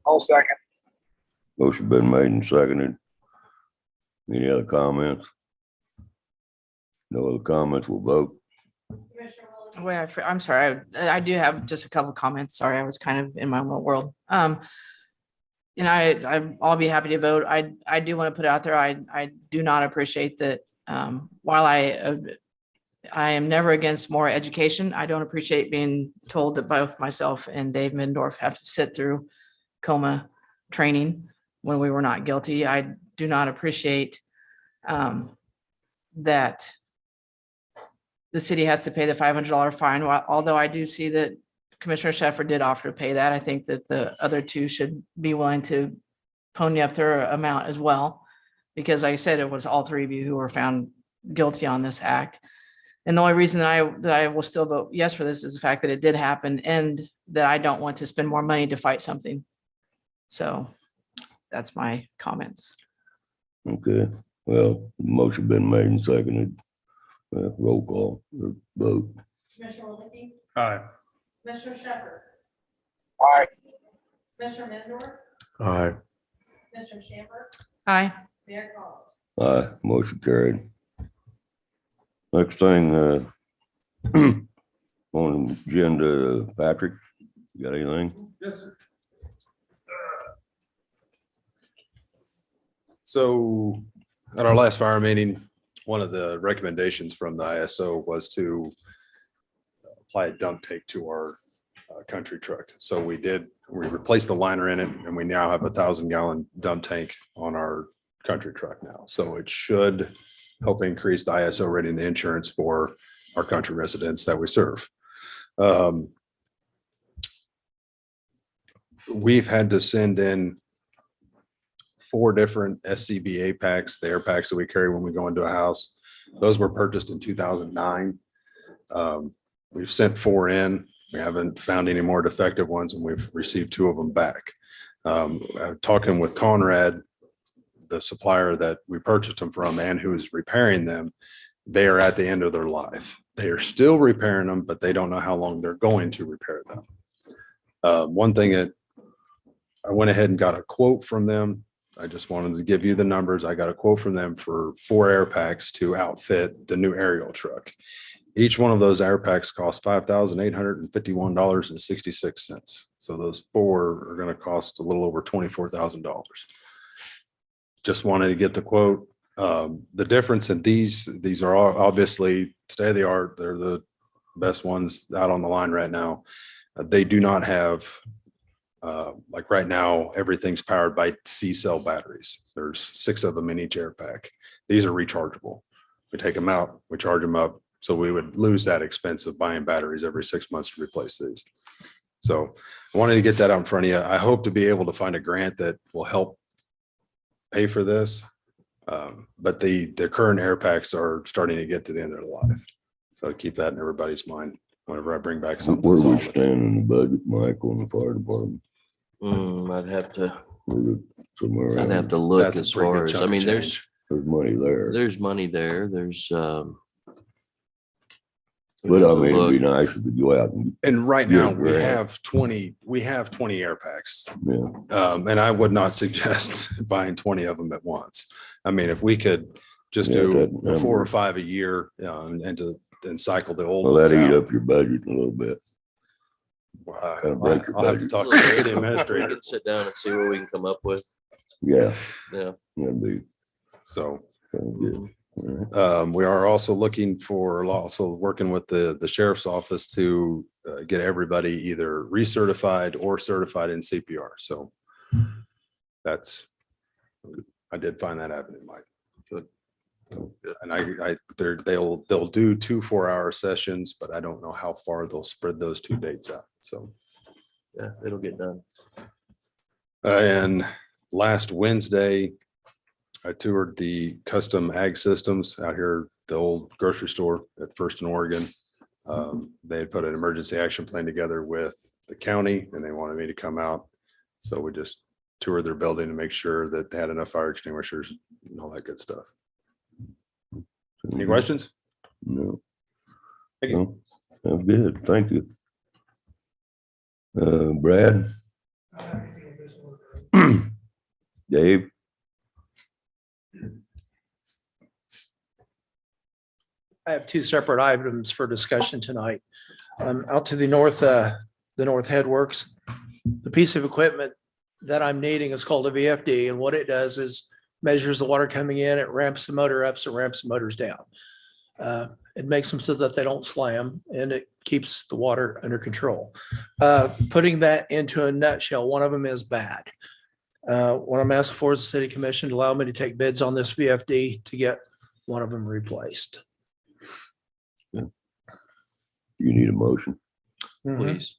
I'll second. Motion been made and seconded. Any other comments? No other comments, we'll vote. Wait, I'm sorry. I do have just a couple comments. Sorry, I was kind of in my own world. And I'll be happy to vote. I do want to put out there, I do not appreciate that. While I am never against more education, I don't appreciate being told that both myself and Dave Mendorf have to sit through coma training when we were not guilty. I do not appreciate that the city has to pay the $500 fine. Although I do see that Commissioner Sheffer did offer to pay that. I think that the other two should be willing to pony up their amount as well. Because like I said, it was all three of you who were found guilty on this act. And the only reason that I will still vote yes for this is the fact that it did happen and that I don't want to spend more money to fight something. So that's my comments. Okay, well, motion been made and seconded. Roll call, or vote. Commissioner Wilkie? Aye. Commissioner Shepherd? Aye. Commissioner Mendor? Aye. Commissioner Shamper? Aye. Mayor Collins? Aye, motion carried. Next thing, on the agenda, Patrick, you got anything? Yes, sir. So at our last fire meeting, one of the recommendations from the ISO was to apply a dump tape to our country truck. So we replaced the liner in it, and we now have 1,000-gallon dump tank on our country truck now. So it should help increase the ISO rating, the insurance for our country residents that we serve. We've had to send in 4 different SCBA packs, the air packs that we carry when we go into a house. Those were purchased in 2009. We've sent 4 in. We haven't found any more defective ones, and we've received 2 of them back. Talking with Conrad, the supplier that we purchased them from and who is repairing them, they are at the end of their life. They are still repairing them, but they don't know how long they're going to repair them. One thing that I went ahead and got a quote from them. I just wanted to give you the numbers. I got a quote from them for 4 air packs to outfit the new aerial truck. Each one of those air packs cost $5,851.66. So those 4 are going to cost a little over $24,000. Just wanted to get the quote. The difference in these are all obviously state of the art. They're the best ones out on the line right now. They do not have, like right now, everything's powered by C-cell batteries. There's 6 of them in each air pack. These are rechargeable. We take them out, we charge them up. So we would lose that expense of buying batteries every 6 months to replace these. So I wanted to get that out in front of you. I hope to be able to find a grant that will help pay for this. But the current air packs are starting to get to the end of their life. So keep that in everybody's mind whenever I bring back something Where we solid. stand in the budget, Mike, on the fire department? I'd have to, Somewhere I'd have around, to look That's a as pretty good far as, chunk I of mean, change. there's money there. there's money there. But I mean, it'd look. be nice if we go out and, And right Yeah, now we right. have 20 air packs. yeah, And I would not suggest buying 20 of them at once. I mean, if we could just Yeah, do that 4 or number. 5 a year, and cycle the old well, ones that'd eat out. up your budget a little bit. Kinda break your I'll have to budget. talk to the city We administrator. can sit down and see what we can come up with. Yeah, Yeah. that'd be So good. All right. we are also working with the sheriff's office to get everybody either recertified or certified in CPR. So I did find that avenue, Mike. Good. And they'll do 2 4-hour sessions, but I don't know how far they'll spread those 2 dates out. So. Yeah, it'll get done. And last Wednesday, I toured the Custom Ag Systems out here, the old grocery store at First and Oregon. They had put an emergency action plan together with the county, and they wanted me to come out. So we just toured their building to make sure that they had enough fire extinguishers and all that good stuff. Any questions? No. Thank you. No, Sounds good. Thank you. Brad? Dave? I have 2 separate items for discussion tonight. Out to the North Headworks, the piece of equipment that I'm needing is called a VFD, and what it does is measures the water coming in, it ramps the motor up, so it ramps the motors down. It makes them so that they don't slam, and it keeps the water under control. Putting that into a nutshell, one of them is bad. What I'm asking for is the city commission to allow me to take bids on this VFD to get one of them replaced. You need a motion? Please.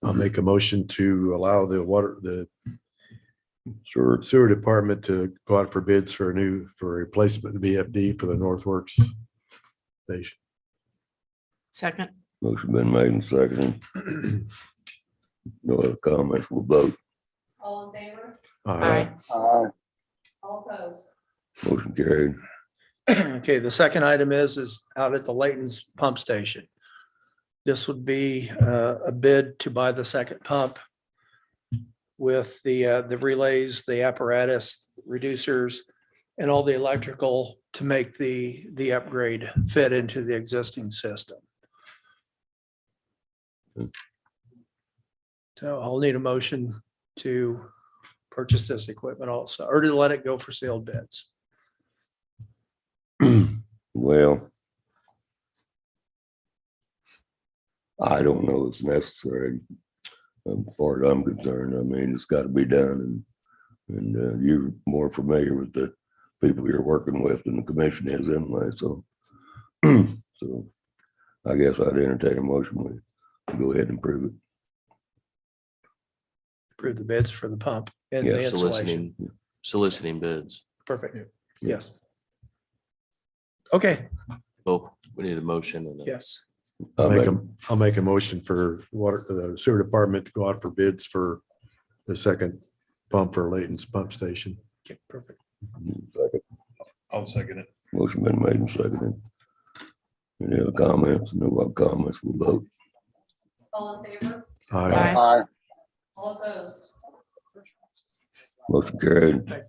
I'll make a motion to allow the Sure. sewer department to go out for bids for replacement VFD for the Northworks station. Second. Motion been made and seconded. No other comments, we'll vote. All in favor? Aye. Aye. All opposed? Motion carried. Okay, the second item is out at the Layton's pump station. This would be a bid to buy the second pump with the relays, the apparatus, reducers, and all the electrical to make the upgrade fit into the existing system. So I'll need a motion to purchase this equipment also, or to let it go for sealed bids. Well, I don't know it's necessary. As far as I'm concerned, I mean, it's got to be done, and you're more familiar with the people you're working with than the commission is anyway, so. So I guess I'd entertain a motion, we go ahead and prove it. Approve the bids for the pump and Yeah, the installation. Soliciting bids. Perfect. Yeah. Yes. Okay, Oh, we need a motion and a yes. I'll make I'll make a motion for water, the sewer department to go out for bids for the second pump for Layton's pump station. Okay, perfect. second. I'll second it. Motion been made and seconded. Any other comments? No other comments, we'll vote. All in favor? Aye. Aye. All opposed? Motion carried.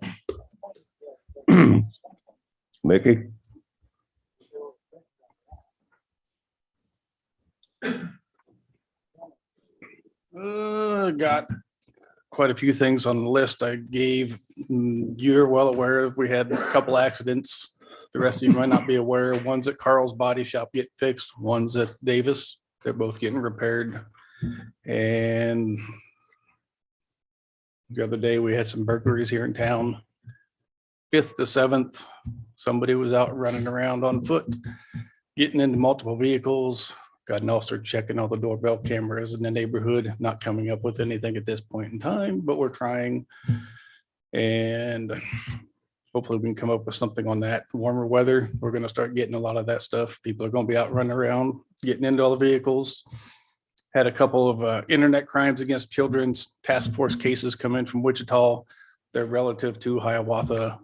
Mickey? Got quite a few things on the list I gave. You're well aware of, we had a couple accidents. The rest of you might not be aware. One's at Carl's Body Shop get fixed, one's at Davis. They're both getting repaired. And the other day we had some burglaries here in town. 5th to 7th, somebody was out running around on foot, getting into multiple vehicles. Got an officer checking all the doorbell cameras in the neighborhood, not coming up with anything at this point in time, but we're trying. And hopefully we can come up with something on that. Warmer weather, we're gonna start getting a lot of that stuff. People are gonna be out running around, getting into all the vehicles. Had a couple of internet crimes against children's task force cases come in from Wichita. They're relative to Hiawatha.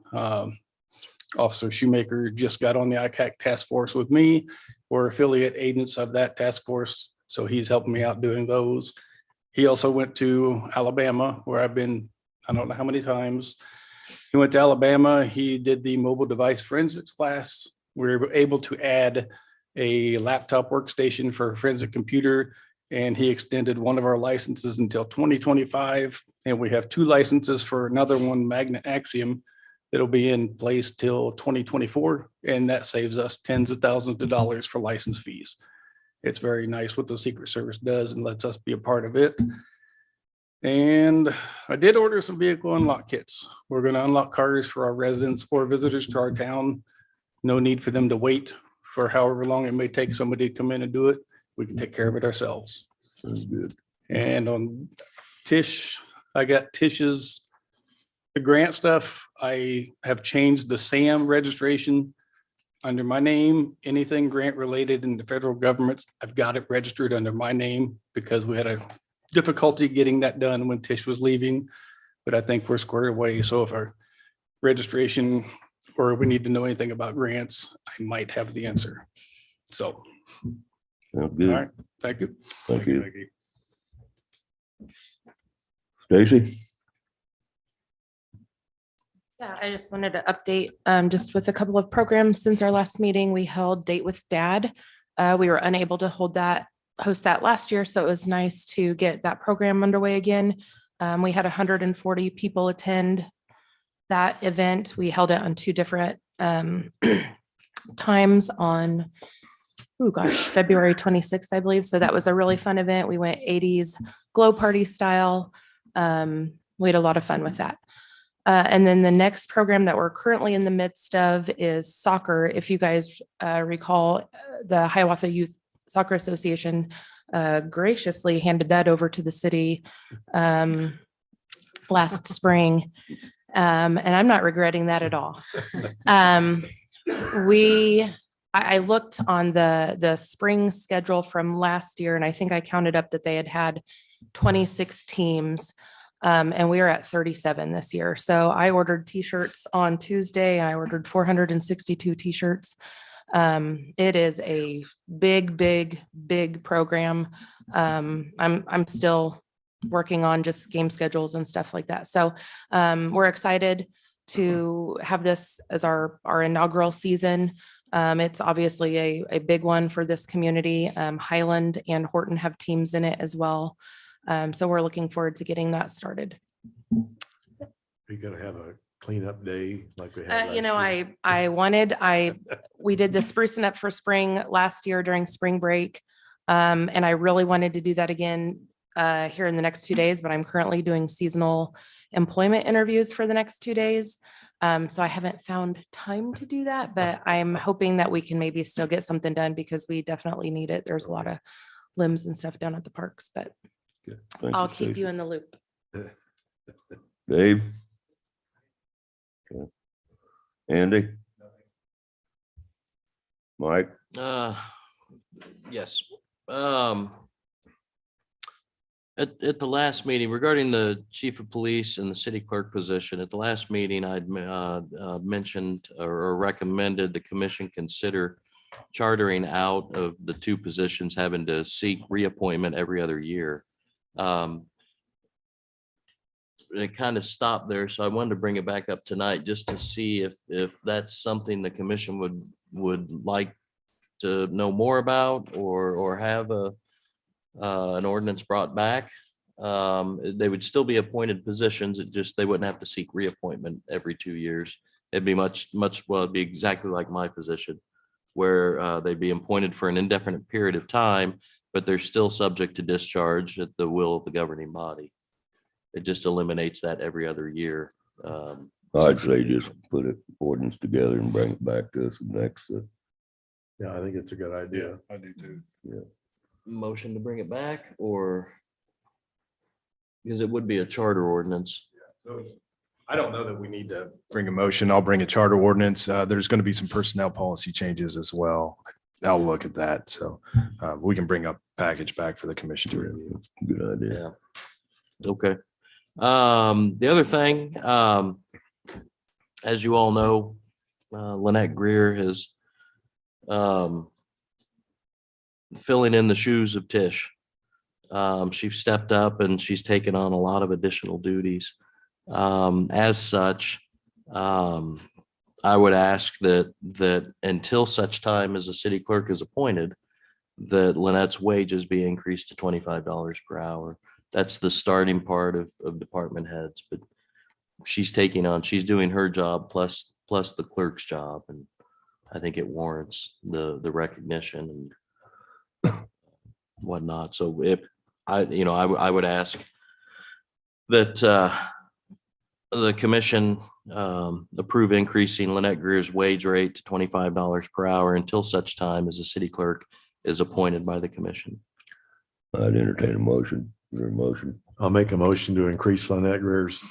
Officer Shoemaker just got on the ICAC task force with me. We're affiliate agents of that task force, so he's helping me out doing those. He also went to Alabama, where I've been, I don't know how many times. He went to Alabama, he did the mobile device forensics class. We were able to add a laptop workstation for a forensic computer, and he extended one of our licenses until 2025. And we have 2 licenses for another one, Magnet Axiom, that'll be in place till 2024. And that saves us tens of thousands of dollars for license fees. It's very nice what the Secret Service does and lets us be a part of it. And I did order some vehicle unlock kits. We're going to unlock cars for our residents or visitors to our town. No need for them to wait for however long it may take somebody to come in and do it. We can take care of it ourselves. Sounds good. And on Tish, I got Tish's, the grant stuff. I have changed the SAM registration under my name. Anything grant related in the federal governments, I've got it registered under my name because we had a difficulty getting that done when Tish was leaving. But I think we're squared away. So if our registration or if we need to know anything about grants, I might have the answer. So, Sounds all good. right, thank you. Thank you. Stacy? Yeah, I just wanted to update just with a couple of programs since our last meeting. We held Date with Dad. We were unable to host that last year, so it was nice to get that program underway again. We had 140 people attend that event. We held it on 2 different times on, oh gosh, February 26th, I believe. So that was a really fun event. We went 80s glow party style. We had a lot of fun with that. And then the next program that we're currently in the midst of is soccer. If you guys recall, the Hiawatha Youth Soccer Association graciously handed that over to the city last spring. And I'm not regretting that at all. I looked on the spring schedule from last year, and I think I counted up that they had 26 teams. And we are at 37 this year. So I ordered t-shirts on Tuesday and I ordered 462 t-shirts. It is a big program. I'm still working on just game schedules and stuff like that. So we're excited to have this as our inaugural season. It's obviously a big one for this community. Highland and Horton have teams in it as well. So we're looking forward to getting that started. You're gonna have a cleanup day like we had. You know, last year. we did the sprucing up for spring last year during spring break. And I really wanted to do that again here in the next 2 days, but I'm currently doing seasonal employment interviews for the next 2 days. So I haven't found time to do that, but I'm hoping that we can maybe still get something done because we definitely need it. There's a lot of limbs and stuff down at the parks, but Thank I'll keep Stacy. you in the loop. Dave? Okay. Andy? Mike? Yes. At the last meeting regarding the chief of police and the city clerk position, at the last meeting, I'd mentioned or recommended the commission consider chartering out of the two positions, having to seek reappointment every other year. It kind of stopped there, so I wanted to bring it back up tonight just to see if that's something the commission would like to know more about or have an ordinance brought back. They would still be appointed positions. It just, they wouldn't have to seek reappointment every 2 years. It'd be well, it'd be exactly like my position, where they'd be appointed for an indefinite period of time, but they're still subject to discharge at the will of the governing body. It just eliminates that every other year. I'd say just put it ordinance together and bring it back to us next. Yeah, I think it's a good idea. I do too. Yeah. Motion to bring it back, or because it would be a charter ordinance. So I don't know that we need to bring a motion. I'll bring a charter ordinance. There's going to be some personnel policy changes as well. I'll look at that. So we can bring a package back for the commission to review. Good idea. Yeah. Okay. The other thing, as you all know, Lynette Greer has filling in the shoes of Tish. She stepped up and she's taken on a lot of additional duties. As such, I would ask that until such time as a city clerk is appointed, that Lynette's wages be increased to $25 per hour. That's the starting part of department heads, but she's doing her job plus the clerk's job. And I think it warrants the recognition and whatnot. So if I would ask that the commission approve increasing Lynette Greer's wage rate to $25 per hour until such time as the city clerk is appointed by the commission. I'd entertain a motion. Is there a motion? I'll make a motion to increase Lynette Greer's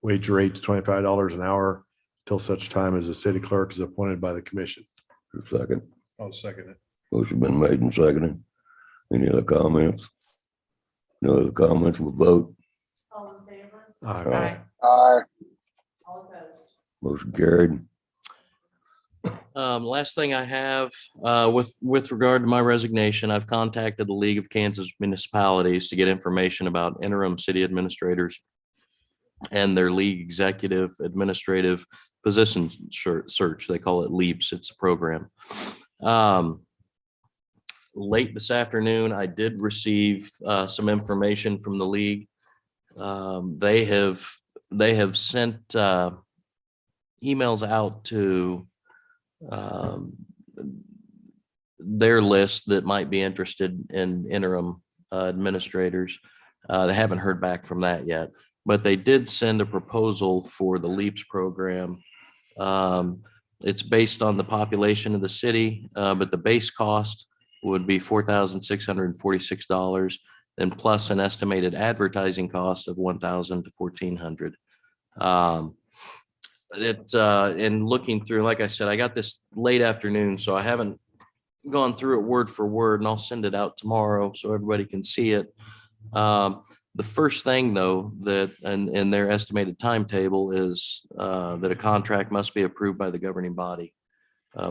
wage rate to $25 an hour till such time as the city clerk is appointed by the commission. Second. I'll second it. Motion been made and seconded. Any other comments? No other comments, we'll vote. All in favor? Aye. Aye. All opposed? Motion carried. Last thing I have, with regard to my resignation, I've contacted the League of Kansas Municipalities to get information about interim city administrators and their league executive administrative position search. They call it LEAPS. It's a program. Late this afternoon, I did receive some information from the league. They have sent emails out to their list that might be interested in interim administrators. They haven't heard back from that yet, but they did send a proposal for the LEAPS program. It's based on the population of the city, but the base cost would be $4,646 and plus an estimated advertising cost of $1,000 to $1,400. In looking through, like I said, I got this late afternoon, so I haven't gone through it word for word, and I'll send it out tomorrow so everybody can see it. The first thing, though, that in their estimated timetable is that a contract must be approved by the governing body.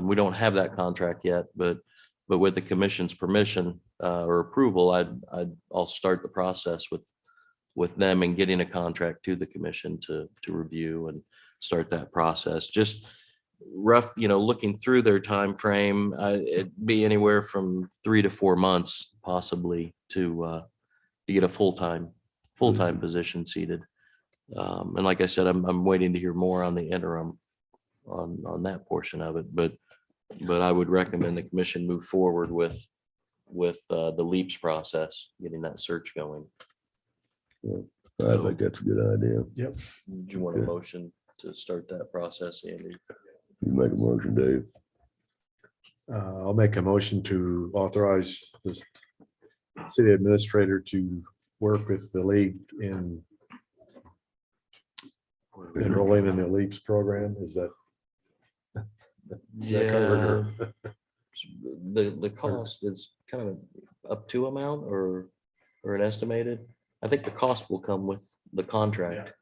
We don't have that contract yet, but with the commission's permission or approval, I'll start the process with them and getting a contract to the commission to review and start that process. Just rough, looking through their time frame, it'd be anywhere from 3 to 4 months possibly to get a full-time position seated. And like I said, I'm waiting to hear more on the interim on that portion of it, but I would recommend the commission move forward with with the LEAPS process, getting that search going. I think that's a good idea. Yep. Do you want a motion to start that process, Andy? You make a motion, Dave. I'll make a motion to authorize the city administrator to work with the league in enrolling in the LEAPS program. Is that? Yeah. The cost is kind of up to amount or an estimated. I think the cost will come with the contract.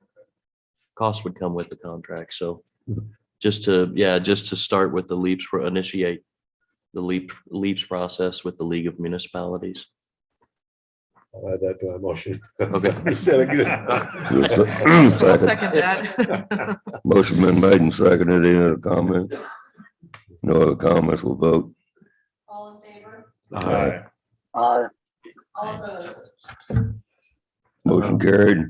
Cost would come with the contract. So just to start with the LEAPS, initiate the LEAPS process with the League of Municipalities. I'll add that to my motion. Okay. You said it good. I'll second that. Motion been made and seconded. Any other comments? No other comments, we'll vote. All in favor? Aye. Aye. All opposed? Motion carried.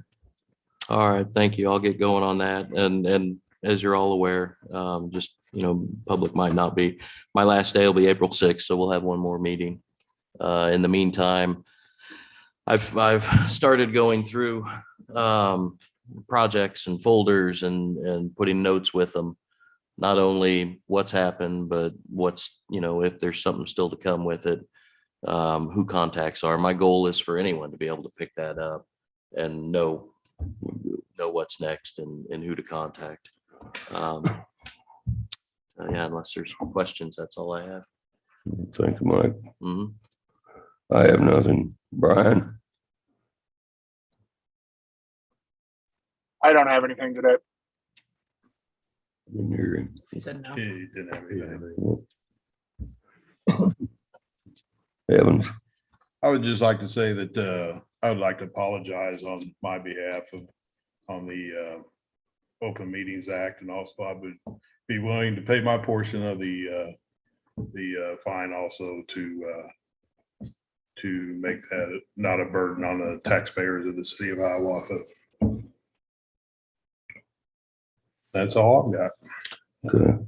All right, thank you. I'll get going on that. And as you're all aware, just, public might not be. My last day will be April 6th, so we'll have one more meeting. In the meantime, I've started going through projects and folders and putting notes with them. Not only what's happened, but what's, if there's something still to come with it, who contacts are. My goal is for anyone to be able to pick that up and know what's next and who to contact. Yeah, unless there's questions, that's all I have. Thanks, Mike. Mhm. I have nothing. Brian? I don't have anything today. Didn't hear him. He said no. He didn't have anything. Evans? I would just like to say that I would like to apologize on my behalf on the Open Meetings Act, and also I would be willing to pay my portion of the fine also to make that not a burden on the taxpayers of the city of Hiawatha. That's all I've got. Okay.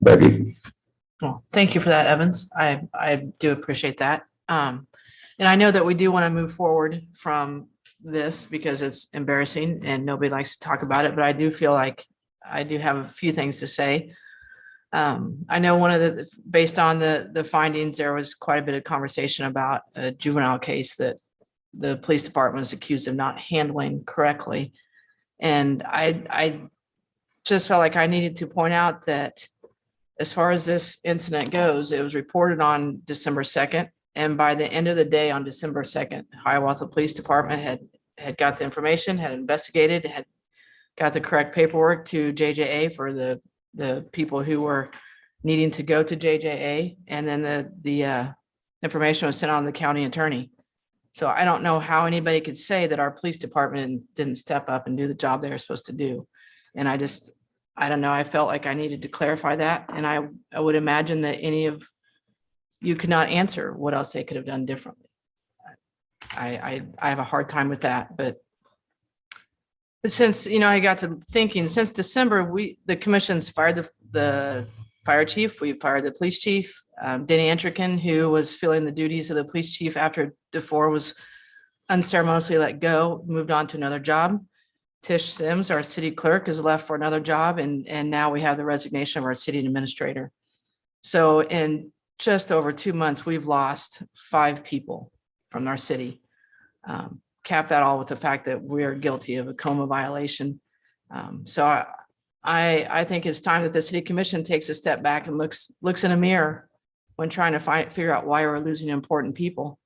Becky? Well, thank you for that, Evans. I do appreciate that. And I know that we do want to move forward from this because it's embarrassing and nobody likes to talk about it, but I do feel like I do have a few things to say. I know based on the findings, there was quite a bit of conversation about a juvenile case that the police department was accused of not handling correctly. And I just felt like I needed to point out that as far as this incident goes, it was reported on December 2nd. And by the end of the day on December 2nd, Hiawatha Police Department had got the information, had investigated, had got the correct paperwork to JJA for the people who were needing to go to JJA. And then the information was sent on to the county attorney. So I don't know how anybody could say that our police department didn't step up and do the job they were supposed to do. And I don't know, I felt like I needed to clarify that. And I would imagine that any of you could not answer what else they could have done differently. I have a hard time with that, but since, I got to thinking, since December, the commission's fired the fire chief, we fired the police chief, Denny Entrican, who was filling the duties of the police chief after DeFore was unceremoniously let go, moved on to another job. Tish Sims, our city clerk, is left for another job, and now we have the resignation of our city administrator. So in just over 2 months, we've lost 5 people from our city. Cap that all with the fact that we are guilty of a coma violation. So I think it's time that the city commission takes a step back and looks in a mirror when trying to figure out why we're losing important people.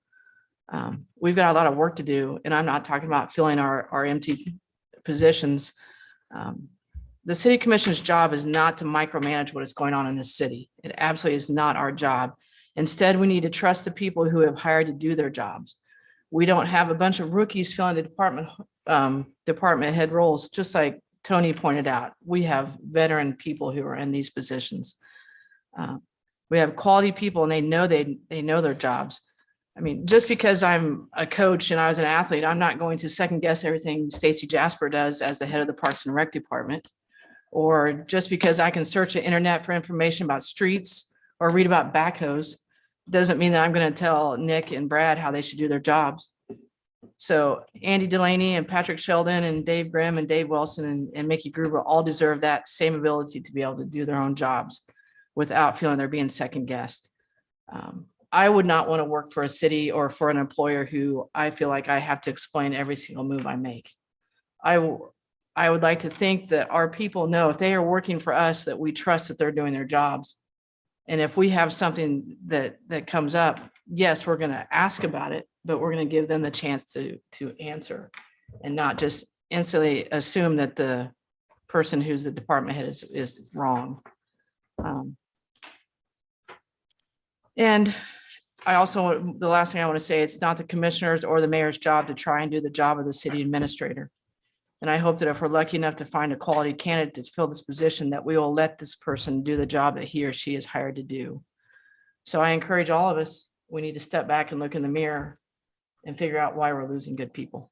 We've got a lot of work to do, and I'm not talking about filling our empty positions. The city commission's job is not to micromanage what is going on in this city. It absolutely is not our job. Instead, we need to trust the people who have hired to do their jobs. We don't have a bunch of rookies filling the department head roles, just like Tony pointed out. We have veteran people who are in these positions. We have quality people, and they know their jobs. I mean, just because I'm a coach and I was an athlete, I'm not going to second guess everything Stacy Jasper does as the head of the Parks and Rec department. Or just because I can search the internet for information about streets or read about backhoes doesn't mean that I'm going to tell Nick and Brad how they should do their jobs. So Andy Delaney and Patrick Sheldon and Dave Grimm and Dave Wilson and Mickey Gruber all deserve that same ability to be able to do their own jobs without feeling they're being second guessed. I would not want to work for a city or for an employer who I feel like I have to explain every single move I make. I would like to think that our people know if they are working for us, that we trust that they're doing their jobs. And if we have something that comes up, yes, we're going to ask about it, but we're going to give them the chance to answer and not just instantly assume that the person who's the department head is wrong. And I also, the last thing I want to say, it's not the commissioner's or the mayor's job to try and do the job of the city administrator. And I hope that if we're lucky enough to find a quality candidate to fill this position, that we will let this person do the job that he or she is hired to do. So I encourage all of us, we need to step back and look in the mirror and figure out why we're losing good people.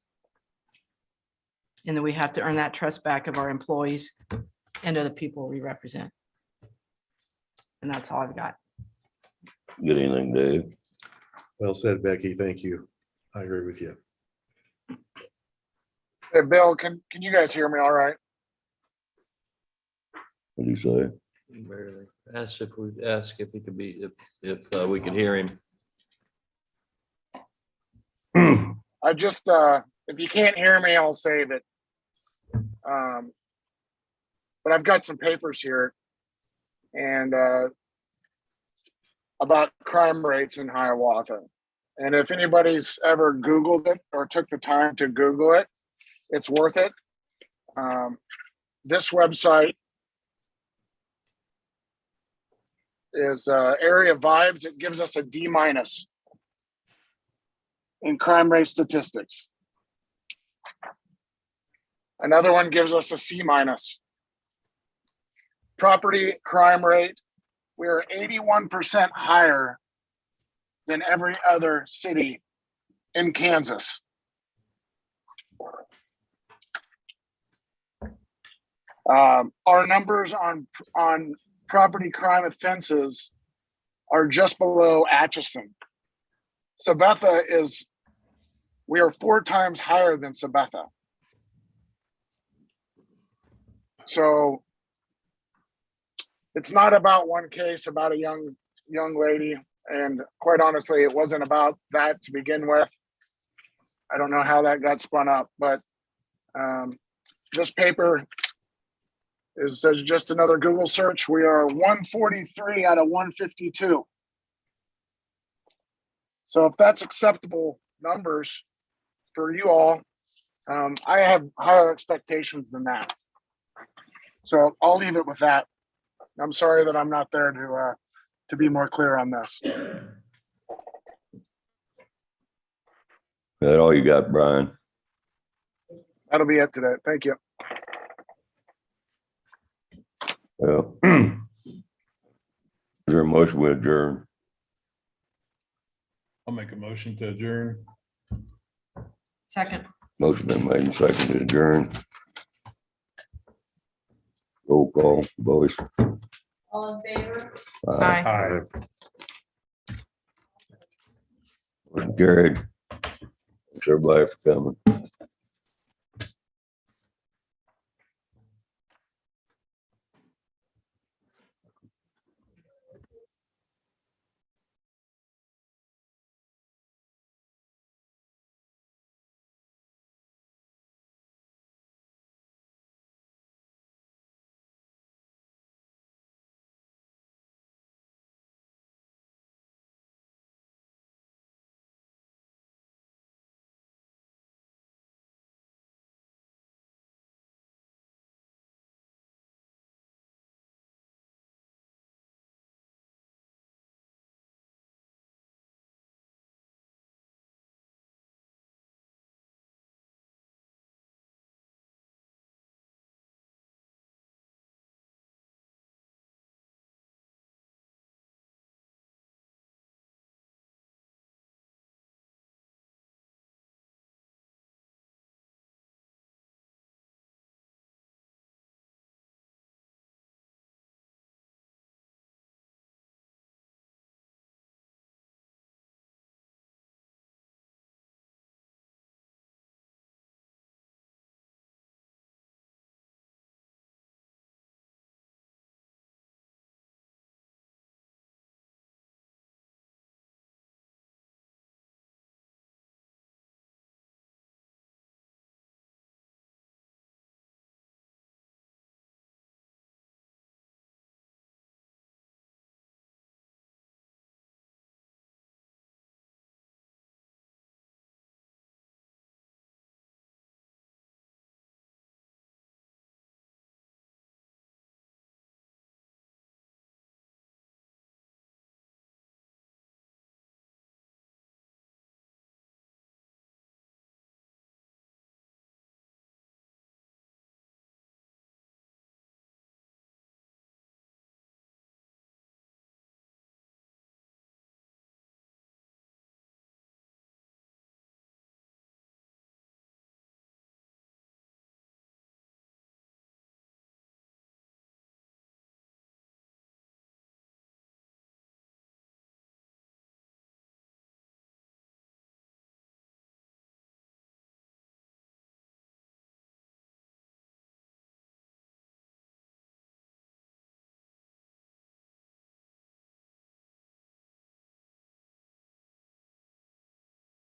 And then we have to earn that trust back of our employees and of the people we represent. And that's all I've got. Get anything, Dave? Well said, Becky. Thank you. I agree with you. Hey, Bill, can you guys hear me all right? What do you say? Barely. Ask if he could be, if we could hear him. I just, if you can't hear me, I'll save it. But I've got some papers here and about crime rates in Hiawatha. And if anybody's ever Googled it or took the time to Google it, it's worth it. This website is Area Vibes. It gives us a D- in crime rate statistics. Another one gives us a C-. Property crime rate, we are 81% higher than every other city in Kansas. Our numbers on property crime offenses are just below Atchison. Sabetha we are 4 times higher than Sabetha. So it's not about one case about a young lady. And quite honestly, it wasn't about that to begin with. I don't know how that got spun up, but this paper is just another Google search. We are 143 out of 152. So if that's acceptable numbers for you all, I have higher expectations than that. So I'll leave it with that. I'm sorry that I'm not there to be more clear on this. That all you got, Brian? That'll be it today. Thank you. Well, is there a motion to adjourn? I'll make a motion to adjourn. Second. Motion been made and seconded to adjourn. Roll call, voice. All in favor? Aye. Aye. Motion carried. Thanks everybody for coming.